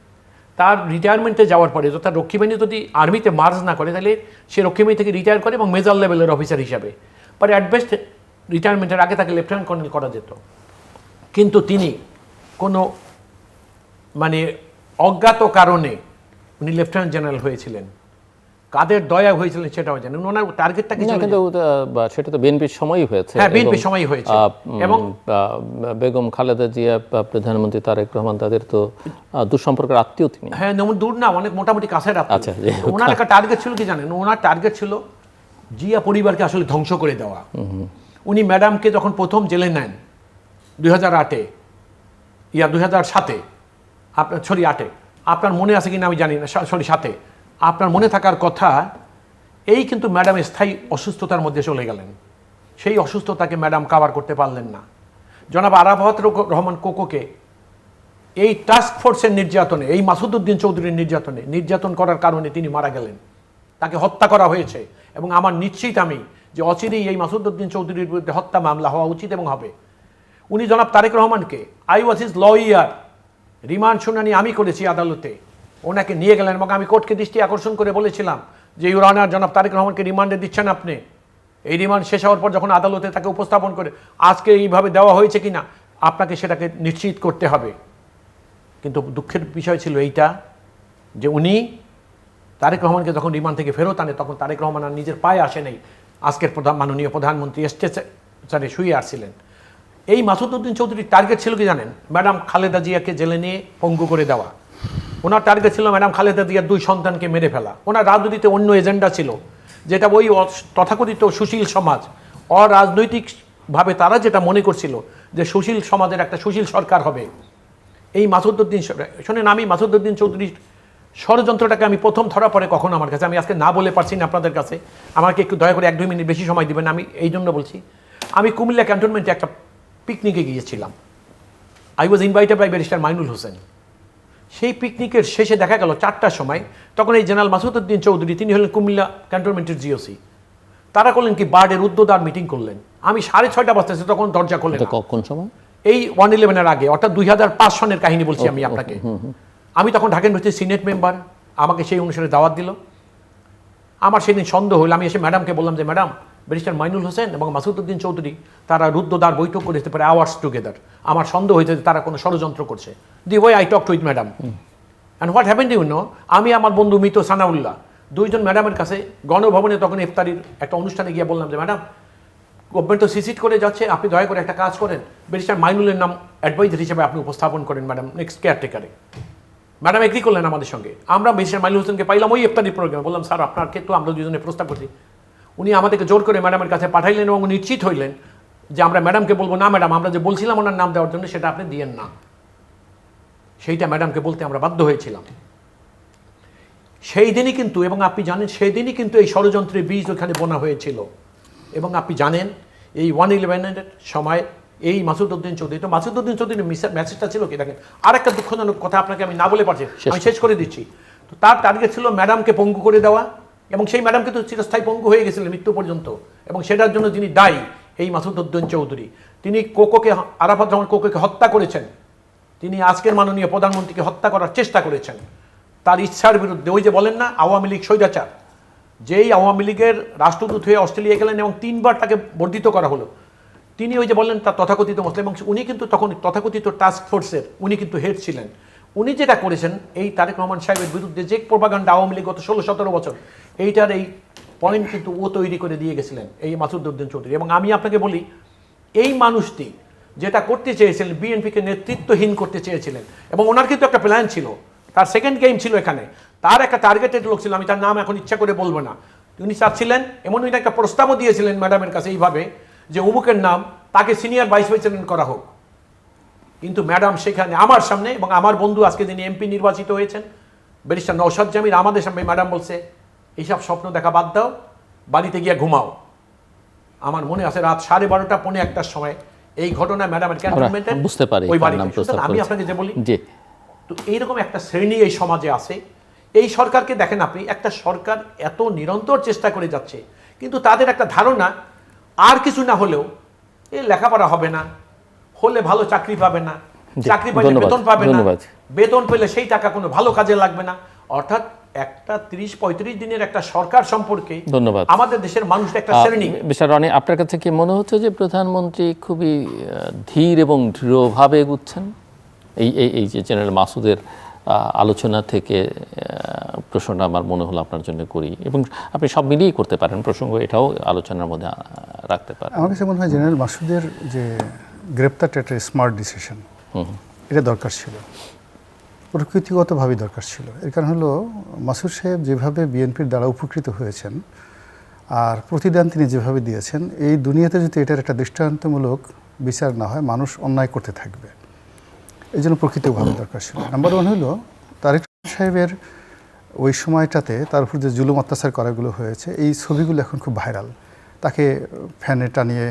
তার রিটায়ারমেন্টে যাওয়ার পরে, অর্থাৎ রক্ষী বাহিনী যদি আর্মিতে মার্জ না করে, তাহলে সে রক্ষী বাহিনী থেকে রিটায়ার করে এবং মেজর লেভেলের অফিসার হিসাবে, পরে অ্যাটবেস্ট রিটায়ারমেন্টের আগে তাকে লেফটেন্যান্ট কর্নেল করা যেত। কিন্তু তিনি কোনো মানে অজ্ঞাত কারণে উনি লেফটেন্যান্ট জেনারেল হয়েছিলেন। কাদের দয়া হয়েছিলেন সেটাও জানেন। ওনার টার্গেটটা কি ছিল? কিন্তু সেটা তো বিএনপির সময়ই হয়েছে। হ্যাঁ, বিএনপির সময়ই হয়েছে। এবং বেগম খালেদা জিয়া, প্রধানমন্ত্রী তারেক রহমান, তাদের তো দুঃসম্পর্কের আত্মীয় তিনি। হ্যাঁ, দূর না, অনেক মোটামুটি কাছের আত্মীয়। আচ্ছা, ওনার একটা টার্গেট ছিল কি জানেন, ওনার টার্গেট ছিল জিয়া পরিবারকে আসলে ধ্বংস করে দেওয়া। উনি ম্যাডামকে যখন প্রথম জেলে নেন 2008-এ, 2007-এ, আপনার 8-এ, আপনার মনে আছে কিনা আমি জানি না, 7-এ, আপনার মনে থাকার কথা, এই কিন্তু ম্যাডাম স্থায়ী অসুস্থতার মধ্যে চলে গেলেন। সেই অসুস্থতাকে ম্যাডাম কাভার করতে পারলেন না। জনাব আরাফাত রহমান কোকোকে এই টাস্ক ফোর্সের নির্যাতনে, এই মাসুদউদ্দিন চৌধুরীর নির্যাতন করার কারণে তিনি মারা গেলেন, তাকে হত্যা করা হয়েছে। এবং আমার নিশ্চিত আমি যে অচিরেই এই মাসুদউদ্দিন চৌধুরীর বিরুদ্ধে হত্যা মামলা হওয়া উচিত এবং হবে। উনি জনাব তারেক রহমানকে, I was his lawyer, remand শুনানি আমি করেছি আদালতে, ওনাকে নিয়ে গেলেন এবং আমি কোর্টকে দৃষ্টি আকর্ষণ করে বলেছিলাম যে ইউর অনার, জনাব তারেক রহমানকে রিমান্ডে দিচ্ছেন আপনি। এই রিমান্ড শেষ হওয়ার পর যখন আদালতে তাকে উপস্থাপন করে আজকে এইভাবে দেওয়া হয়েছে কিনা আপনাকে সেটাকে নিশ্চিত করতে হবে। কিন্তু দুঃখের বিষয় ছিল এইটা যে উনি তারেক রহমানকে যখন রিমান্ড থেকে ফেরত আনে, তখন তারেক রহমান আর নিজের পায়ে আসে নেই, আজকের মাননীয় প্রধানমন্ত্রী স্টেচারে শুয়ে আসছিলেন। এই মাসুদউদ্দিন চৌধুরীর টার্গেট ছিল কি জানেন, ম্যাডাম খালেদা জিয়াকে জেলে নিয়ে পঙ্গু করে দেওয়া। ওনার টার্গেট ছিল ম্যাডাম খালেদা জিয়ার 2 সন্তানকে মেরে ফেলা। ওনার রাজনীতিতে অন্য এজেন্ডা ছিল, যেটা ওই তথাকথিত সুশীল সমাজ, অরাজনৈতিকভাবে তারা যেটা মনে করছিল যে সুশীল সমাজের একটা সুশীল সরকার হবে। এই মাসুদউদ্দিন, শোনেন, আমি মাসুদউদ্দিন চৌধুরীর ষড়যন্ত্রটাকে আমি প্রথম ধরা পড়ে কখন আমার কাছে, আমি আজকে না বলে পারছি না আপনাদের কাছে, আমাকে একটু দয়া করে 1-2 মিনিট বেশি সময় দিবেন। আমি এই জন্য বলছি, আমি কুমিল্লা ক্যান্টনমেন্টে একটা পিকনিকে গিয়েছিলাম। I was invited by barrister Mainul Hossain. সেই পিকনিকের শেষে দেখা গেল 4টার সময়, তখন এই জেনারেল মাসুদউদ্দিন চৌধুরী, তিনি হলেন কুমিল্লা ক্যান্টনমেন্টের জিওসি, তারা করলেন কি বার্ডের উদ্যোদার মিটিং করলেন। আমি 6:30 বাজতেছে তখন দরজা করলেন। কোন সময়? এই 1/11-এর আগে, অর্থাৎ 2005 সনের কাহিনী বলছি আমি আপনাকে। আমি তখন ঢাকা ইউনিভার্সিটির সিনেট মেম্বার, আমাকে সেই অনুসারে দাওয়াত দিল। আমার সেদিন সন্দেহ হইল, আমি এসে ম্যাডামকে বললাম যে ম্যাডাম, ব্যারিস্টার মাইনুল হোসেন এবং মাসুদউদ্দিন চৌধুরী তারা রুদ্ধদ্বার বৈঠক করেতে পারে আওয়ার্স টুগেদার। আমার সন্দেহ হয়েছে যে তারা কোনো ষড়যন্ত্র করছে। The way I talk with madam and what happened you know, আমি আমার বন্ধু মিত সানাউল্লাহ 2 জন ম্যাডামের কাছে গণভবনে তখন ইফতারির একটা অনুষ্ঠানে গিয়ে বললাম যে ম্যাডাম, গভর্নমেন্ট তো সিসিট করে যাচ্ছে, আপনি দয়া করে একটা কাজ করেন, ব্যারিস্টার মাইনুলের নাম অ্যাডভাইজার হিসেবে আপনি উপস্থাপন করেন ম্যাডাম নেক্সট কেয়ারটেকারে। ম্যাডাম এগ্রি করলেন আমাদের সঙ্গে। আমরা ব্যারিস্টার মাইনুল হোসেনকে পাইলাম ওই ইফতারির প্রোগ্রামে। বললাম স্যার, আপনার ক্ষেত্রে আমরা 2 জনে প্রস্তাব করছি, উনি আমাদেরকে জোর করে ম্যাডামের কাছে পাঠাইলেন এবং নিশ্চিত হইলেন যে আমরা ম্যাডামকে বলবো না ম্যাডাম, আমরা যে বলছিলাম ওনার নাম দেওয়ার জন্য সেটা আপনি দিয়েন না। সেইটা ম্যাডামকে বলতে আমরা বাধ্য হয়েছিলাম সেই দিনই কিন্তু। এবং আপনি জানেন সেই দিনই কিন্তু এই ষড়যন্ত্রের বীজ ওখানে বোনা হয়েছিল। এবং আপনি জানেন এই 1/11 সময় এই মাসুদ উদ্দিন চৌধুরী, তো মাসুদ উদ্দিন চৌধুরীর মেসেজটা ছিল কি দেখেন, আর একটা দুঃখজনক কথা আপনাকে আমি না বলে পারছি, আমি শেষ করে দিচ্ছি। তো তার টার্গেট ছিল ম্যাডামকে পঙ্গু করে দেওয়া, এবং সেই ম্যাডামকে তো চিরস্থায়ী পঙ্গু হয়ে গেছিলেন মৃত্যু পর্যন্ত, এবং সেটার জন্য যিনি দায়ী এই মাসুদ উদ্দিন চৌধুরী। তিনি আরাফাত রহমান কোকোকে হত্যা করেছেন, তিনি আজকের মাননীয় প্রধানমন্ত্রীকে হত্যা করার চেষ্টা করেছেন তার ইচ্ছার বিরুদ্ধে। ওই যে বলেন না আওয়ামী লীগ স্বৈরাচার, যেই আওয়ামী লীগের রাষ্ট্রদূত হয়ে অস্ট্রেলিয়া গেলেন এবং 3বার তাকে বর্ধিত করা হলো, তিনি ওই যে বললেন তার তথাকথিত মুসলিম, এবং উনি কিন্তু তখন তথাকথিত টাস্ক ফোর্সের উনি কিন্তু হেড ছিলেন। উনি যেটা করেছেন এই তারেক রহমান সাহেবের বিরুদ্ধে যে প্রোপাগান্ডা আওয়ামী লীগ গত 16-17 বছর, এইটার এই পয়েন্ট কিন্তু ও তৈরি করে দিয়ে গেছিলেন এই মাসুদ উদ্দিন চৌধুরী। এবং আমি আপনাকে বলি এই মানুষটি যেটা করতে চেয়েছিলেন, বিএনপিকে নেতৃত্বহীন করতে চেয়েছিলেন, এবং ওনার কিন্তু একটা প্ল্যান ছিল, তার সেকেন্ড গেম ছিল এখানে, তার একটা টার্গেটেড লোক ছিল, আমি তার নাম এখন ইচ্ছা করে বলবো না। উনি চাচ্ছিলেন, এমন উনি একটা প্রস্তাবও দিয়েছিলেন ম্যাডামের কাছে এইভাবে যে অমুকের নাম, তাকে সিনিয়র ভাইস প্রেসিডেন্ট করা হোক। কিন্তু ম্যাডাম সেখানে আমার সামনে, এবং আমার বন্ধু আজকে যিনি এমপি নির্বাচিত হয়েছেন ব্যারিস্টার নওশাদ জামির, আমাদের সামনে ম্যাডাম বলছে এইসব স্বপ্ন দেখা বাদ দাও, বাড়িতে গিয়ে ঘুমাও। আমার মনে আছে রাত 12:30 পৌনে 1টার সময় এই ঘটনা ম্যাডামের ক্যান্টনমেন্টে বুঝতে পারি ওই বাড়িতে। আমি আপনাকে যে বলি, তো এইরকম একটা শ্রেণী এই সমাজে আছে। এই সরকারকে দেখেন আপনি, একটা সরকার এত নিরন্তর চেষ্টা করে যাচ্ছে, কিন্তু তাদের একটা ধারণা আর কিছু না হলেও এই লেখাপড়া হবে না, হলে ভালো চাকরি পাবে না, চাকরি পাইলে বেতন পাবে না, বেতন পেলে সেই টাকা কোনো ভালো কাজে লাগবে না। অর্থাৎ একটা 30-35 দিনের একটা সরকার সম্পর্কে ধন্যবাদ আমাদের দেশের মানুষ একটা শ্রেণী। মিস্টার রনি, আপনার কাছে কি মনে হচ্ছে যে প্রধানমন্ত্রী খুবই ধীর এবং দৃঢ়ভাবে এগুচ্ছেন এই যে জেনারেল মাসুদের আলোচনা থেকে? প্রশ্নটা আমার মনে হলো আপনার জন্য করি, এবং আপনি সব মিলিয়েই করতে পারেন প্রসঙ্গ, এটাও আলোচনার মধ্যে রাখতে পারেন। আমার কাছে মনে হয় জেনারেল মাসুদের যে গ্রেপ্তারটা একটা স্মার্ট ডিসিশন, এটা দরকার ছিল, প্রকৃতিগতভাবেই দরকার ছিল। এর কারণ হলো মাসুদ সাহেব যেভাবে বিএনপির দ্বারা উপকৃত হয়েছেন আর প্রতিদান তিনি যেভাবে দিয়েছেন, এই দুনিয়াতে যদি এটার একটা দৃষ্টান্তমূলক বিচার না হয়, মানুষ অন্যায় করতে থাকবে। এই জন্য প্রকৃতভাবে দরকার ছিল। নাম্বার 1 হলো তারেক সাহেবের ওই সময়টাতে তার উপর যে জুলুম অত্যাচার করাগুলো হয়েছে, এই ছবিগুলো এখন খুব ভাইরাল। তাকে ফ্যানে টানিয়ে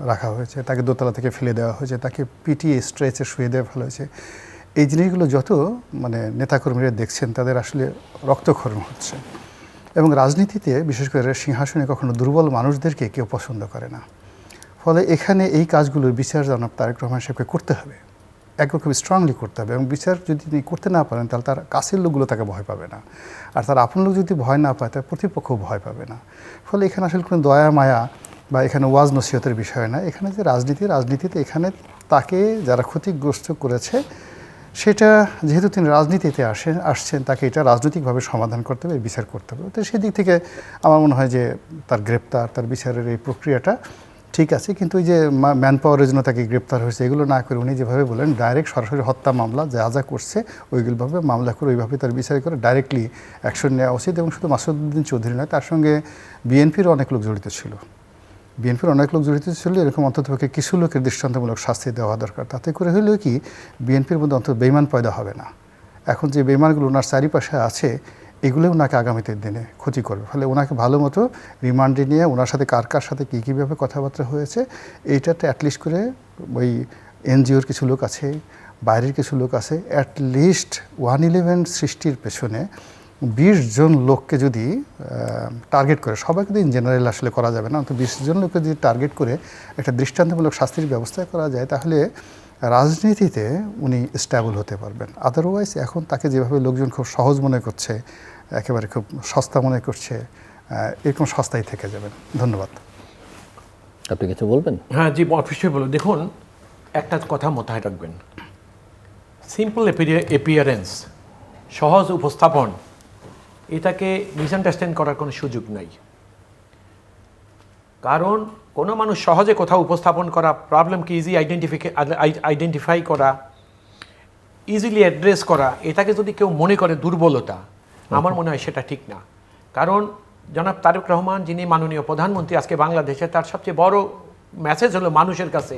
রাখা হয়েছে, তাকে দোতলা থেকে ফেলে দেওয়া হয়েছে, তাকে পিটিয়ে স্ট্রেচে শুয়ে দেওয়া ফেলা হয়েছে। এই জিনিসগুলো যত নেতাকর্মীরা দেখছেন, তাদের আসলে রক্তক্ষরণ হচ্ছে। এবং রাজনীতিতে বিশেষ করে সিংহাসনে কখনো দুর্বল মানুষদেরকে কেউ পছন্দ করে না। ফলে এখানে এই কাজগুলোর বিচার জনাব তারেক রহমান সাহেবকে করতে হবে, একদম খুব স্ট্রংলি করতে হবে। এবং বিচার যদি তিনি করতে না পারেন, তাহলে তার কাছের লোকগুলো তাকে ভয় পাবে না, আর তার আপন লোক যদি ভয় না পায়, তার প্রতিপক্ষও ভয় পাবে না। ফলে এখানে আসলে কোনো দয়া মায়া বা এখানে ওয়াজ নসিহতের বিষয় না। এখানে যে রাজনীতিতে এখানে তাকে যারা ক্ষতিগ্রস্ত করেছে, সেটা যেহেতু তিনি রাজনীতিতে আসছেন, তাকে এটা রাজনৈতিকভাবে সমাধান করতে হবে, বিচার করতে হবে। তো সেদিক থেকে আমার মনে হয় যে তার গ্রেপ্তার, তার বিচারের এই প্রক্রিয়াটা ঠিক আছে। কিন্তু ওই যে ম্যান পাওয়ারের জন্য তাকে গ্রেপ্তার হয়েছে, এগুলো না করে উনি যেভাবে বলেন ডাইরেক্ট সরাসরি হত্যা মামলা যা করছে ওইগুলোভাবে মামলা করে ওইভাবে তার বিচার করে ডাইরেক্টলি অ্যাকশন নেওয়া উচিত। এবং শুধু মাসুদ উদ্দিন চৌধুরী নয়, তার সঙ্গে বিএনপির অনেক লোক জড়িত ছিল। এরকম অন্ততপক্ষে কিছু লোকের দৃষ্টান্তমূলক শাস্তি দেওয়া দরকার। তাতে করে হলেও কি বিএনপির মধ্যে অন্তত বেইমান পয়দা হবে না। এখন যে বেইমানগুলো ওনার চারিপাশে আছে, এগুলো ওনাকে আগামীতে দিনে ক্ষতি করবে। ফলে ওনাকে ভালো মতো রিমান্ডে নিয়ে ওনার সাথে কার সাথে কীভাবে কথাবার্তা হয়েছে, এইটাতে অ্যাটলিস্ট করে ওই এনজিওর কিছু লোক আছে, বাইরের কিছু লোক আছে, অ্যাটলিস্ট 111 সৃষ্টির পেছনে 20 জন লোককে যদি টার্গেট করে, সবাইকে তো ইন জেনারেল আসলে করা যাবে না, তো 20 জন লোককে যদি টার্গেট করে একটা দৃষ্টান্তমূলক শাস্তির ব্যবস্থা করা যায়, তাহলে রাজনীতিতে উনি স্ট্যাবল হতে পারবেন। আদারওয়াইজ এখন তাকে যেভাবে লোকজন খুব সহজ মনে করছে, একেবারে খুব সস্তা মনে করছে, এরকম সস্তায় থেকে যাবেন। ধন্যবাদ। আপনি কিছু বলবেন? হ্যাঁ জি, অফিসে বলো। দেখুন, একটা কথা মাথায় রাখবেন, সিম্পল অ্যাপিয়ারেন্স, সহজ উপস্থাপন, এটাকে মিসআন্ডারস্ট্যান্ড করার কোনো সুযোগ নাই। কারণ কোনো মানুষ সহজে কোথাও উপস্থাপন করা, প্রবলেমকে আইডেন্টিফাই করা, ইজিলি অ্যাড্রেস করা, এটাকে যদি কেউ মনে করে দুর্বলতা, আমার মনে হয় সেটা ঠিক না। কারণ জনাব তারেক রহমান যিনি মাননীয় প্রধানমন্ত্রী আজকে বাংলাদেশে, তার সবচেয়ে বড় মেসেজ হলো মানুষের কাছে,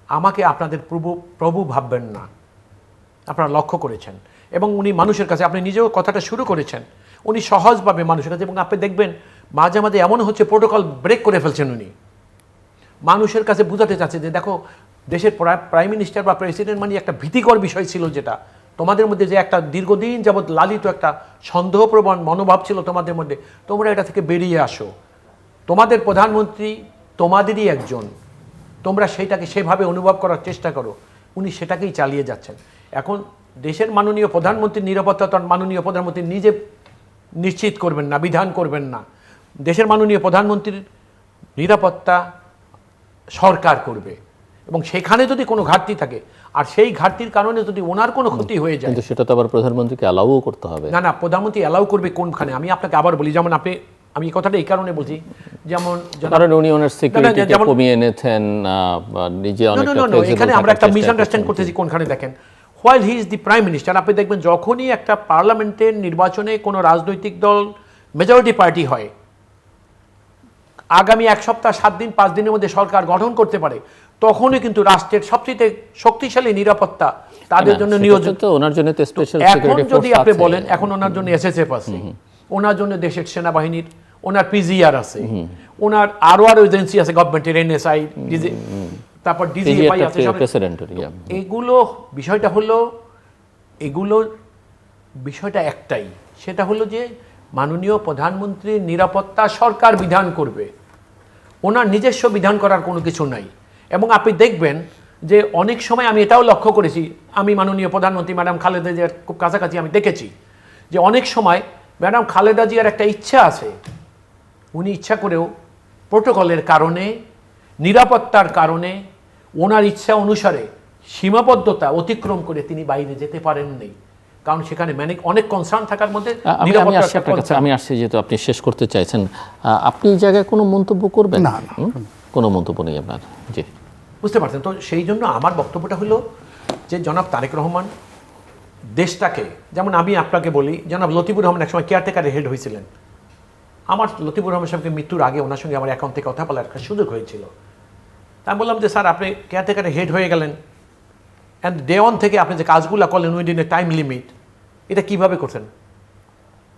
আমাকে আপনাদের প্রভু প্রভু ভাববেন না। আপনারা লক্ষ্য করেছেন, এবং উনি মানুষের কাছে, আপনি নিজেও কথাটা শুরু করেছেন, উনি সহজভাবে মানুষের কাছে, এবং আপনি দেখবেন মাঝে মাঝে এমন হচ্ছে প্রোটোকল ব্রেক করে ফেলছেন উনি, মানুষের কাছে বুঝাতে চাচ্ছে যে দেখো দেশের প্রাইম মিনিস্টার বা প্রেসিডেন্ট মানে একটা ভীতিকর বিষয় ছিল, যেটা তোমাদের মধ্যে যে একটা দীর্ঘদিন যাবৎ লালিত একটা সন্দেহপ্রবণ মনোভাব ছিল তোমাদের মধ্যে, তোমরা এটা থেকে বেরিয়ে আসো, তোমাদের প্রধানমন্ত্রী তোমাদেরই একজন, তোমরা সেইটাকে সেভাবে অনুভব করার চেষ্টা করো। উনি সেটাকেই চালিয়ে যাচ্ছেন। এখন দেশের মাননীয় প্রধানমন্ত্রীর নিরাপত্তা তো মাননীয় প্রধানমন্ত্রী নিজে নিশ্চিত করবেন না, বিধান করবেন না। দেশের মাননীয় প্রধানমন্ত্রীর নিরাপত্তা সরকার করবে, এবং সেখানে যদি কোনো ঘাটতি থাকে, আর সেই ঘাটতির কারণে যদি ওনার কোনো ক্ষতি হয়ে যায়, কিন্তু সেটা তো আবার প্রধানমন্ত্রীকে অ্যালাউও করতে হবে। না, প্রধানমন্ত্রী অ্যালাউ করবে কোনখানে? আমি আপনাকে আবার বলি, যেমন আমি এই কথাটা এই কারণে বলছি, যেমন কারণ উনি ওনার সিকিউরিটিকে কমিয়ে এনেছেন, নিজে অনেকটা এখানে আমরা একটা মিসআন্ডারস্ট্যান্ড করতেছি কোনখানে। দেখেন, while he is the prime minister, আপনি দেখবেন যখনই একটা পার্লামেন্টের নির্বাচনে কোনো রাজনৈতিক দল মেজরিটি পার্টি হয়, আগামী 1 সপ্তাহ 7 দিন 5 দিনের মধ্যে সরকার গঠন করতে পারে, তখনই কিন্তু রাষ্ট্রের সবচেয়ে শক্তিশালী নিরাপত্তা তাদের জন্য নিয়োজিত। ওনার জন্য তো স্পেশাল এখন সিকিউরিটি যদি ফোর্স আপনি আছে। বলেন, এখন ওনার জন্য এসএসএফ আছে, ওনার জন্য দেশের সেনাবাহিনীর, ওনার পিজিআর আছে, ওনার আরো এজেন্সি আছে গভর্নমেন্টের, এনএসআই, তারপর ডিজিএফআই আছে। এগুলো বিষয়টা একটাই, সেটা হলো যে মাননীয় প্রধানমন্ত্রীর নিরাপত্তা সরকার বিধান করবে, ওনার নিজস্ব বিধান করার কোনো কিছু নাই। এবং আপনি দেখবেন যে অনেক সময় আমি এটাও লক্ষ্য করেছি, আমি মাননীয় প্রধানমন্ত্রী ম্যাডাম খালেদা জিয়ার খুব কাছাকাছি আমি দেখেছি যে অনেক সময় ম্যাডাম খালেদা জিয়ার একটা ইচ্ছা আছে, উনি ইচ্ছা করেও প্রোটোকলের কারণে, নিরাপত্তার কারণে, ওনার ইচ্ছা অনুসারে সীমাবদ্ধতা অতিক্রম করে তিনি বাইরে যেতে পারেননি, কারণ সেখানে অনেক কনসার্ন থাকার মধ্যে। আমি আসছি, যেহেতু আপনি শেষ করতে চাইছেন, আপনি এই জায়গায় কোনো মন্তব্য করবেন? না, কোনো মন্তব্য নেই আপনার। জি, বুঝতে পারছেন তো। সেই জন্য আমার বক্তব্যটা হলো যে জনাব তারেক রহমান দেশটাকে, যেমন আমি আপনাকে বলি, জনাব লতিফুর রহমান একসময় কেয়ারটেকারের হেড হয়েছিলেন। আমার লতিফুর রহমান সাহেবকে মৃত্যুর আগে ওনার সঙ্গে আমার অ্যাকাউন্ট থেকে কথা বলার একটা সুযোগ হয়েছিল। তা আমি বললাম যে স্যার, আপনি কেয়ারটেকারের হেড হয়ে গেলেন, অ্যান্ড ডে ওয়ান থেকে আপনি যে কাজগুলো করলেন উইদিন এ টাইম লিমিট, এটা কিভাবে করছেন?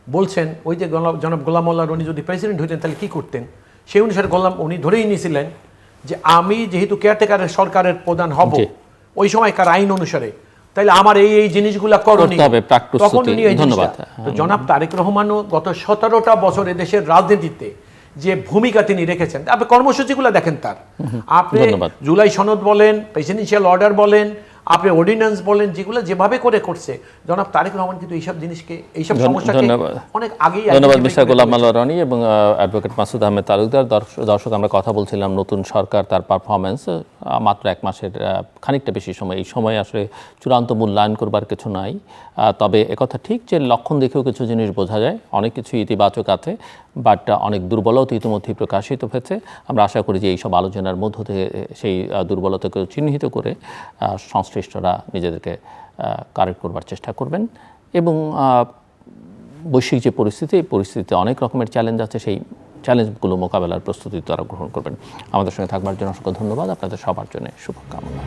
বলছেন ওই যে জনাব গোলাম মোল্লা উনি যদি প্রেসিডেন্ট হইতেন তাহলে কী করতেন? সেই অনুসারে উনি ধরেই নিয়েছিলেন যে আমি যেহেতু কেয়ারটেকারের সরকারের প্রধান হব ওই সময়কার আইন অনুসারে, তাইলে আমার এই জিনিসগুলা করণীয়। তখন উনি এই জিনিসটা, তো জনাব তারেক রহমানও গত 17টা বছর দেশের রাজনীতিতে যে ভূমিকা তিনি রেখেছেন, আপনি কর্মসূচিগুলো দেখেন তার, আপনি জুলাই সনদ বলেন, প্রেসিডেন্সিয়াল অর্ডার বলেন, আপনি অর্ডিন্যান্স বলেন, যেগুলো যেভাবে করছে জনাব তারেক রহমান কিন্তু এইসব জিনিসকে, এইসব সমস্যাকে অনেক আগেই। ধন্যবাদ মিস্টার গোলাম মোল্লা রনি এবং অ্যাডভোকেট মাসুদ আহমেদ তালুকদার। দর্শক, আমরা কথা বলছিলাম নতুন সরকার, তার পারফরমেন্স, মাত্র 1 মাসের খানিকটা বেশি সময়, এই সময় আসলে চূড়ান্ত মূল্যায়ন করবার কিছু নাই। তবে একথা ঠিক যে লক্ষণ দেখেও কিছু জিনিস বোঝা যায়, অনেক কিছু ইতিবাচক আছে, বাট অনেক দুর্বলতা ইতিমধ্যেই প্রকাশিত হয়েছে। আমরা আশা করি যে এইসব আলোচনার মধ্য থেকে সেই দুর্বলতাকে চিহ্নিত করে সংশ্লিষ্টরা নিজেদেরকে কারেক্ট করবার চেষ্টা করবেন। এবং বৈশ্বিক যে পরিস্থিতিতে অনেক রকমের চ্যালেঞ্জ আছে, সেই চ্যালেঞ্জগুলো মোকাবেলার প্রস্তুতি তারা গ্রহণ করবেন। আমাদের সঙ্গে থাকবার জন্য অসংখ্য ধন্যবাদ। আপনাদের সবার জন্য শুভকামনা।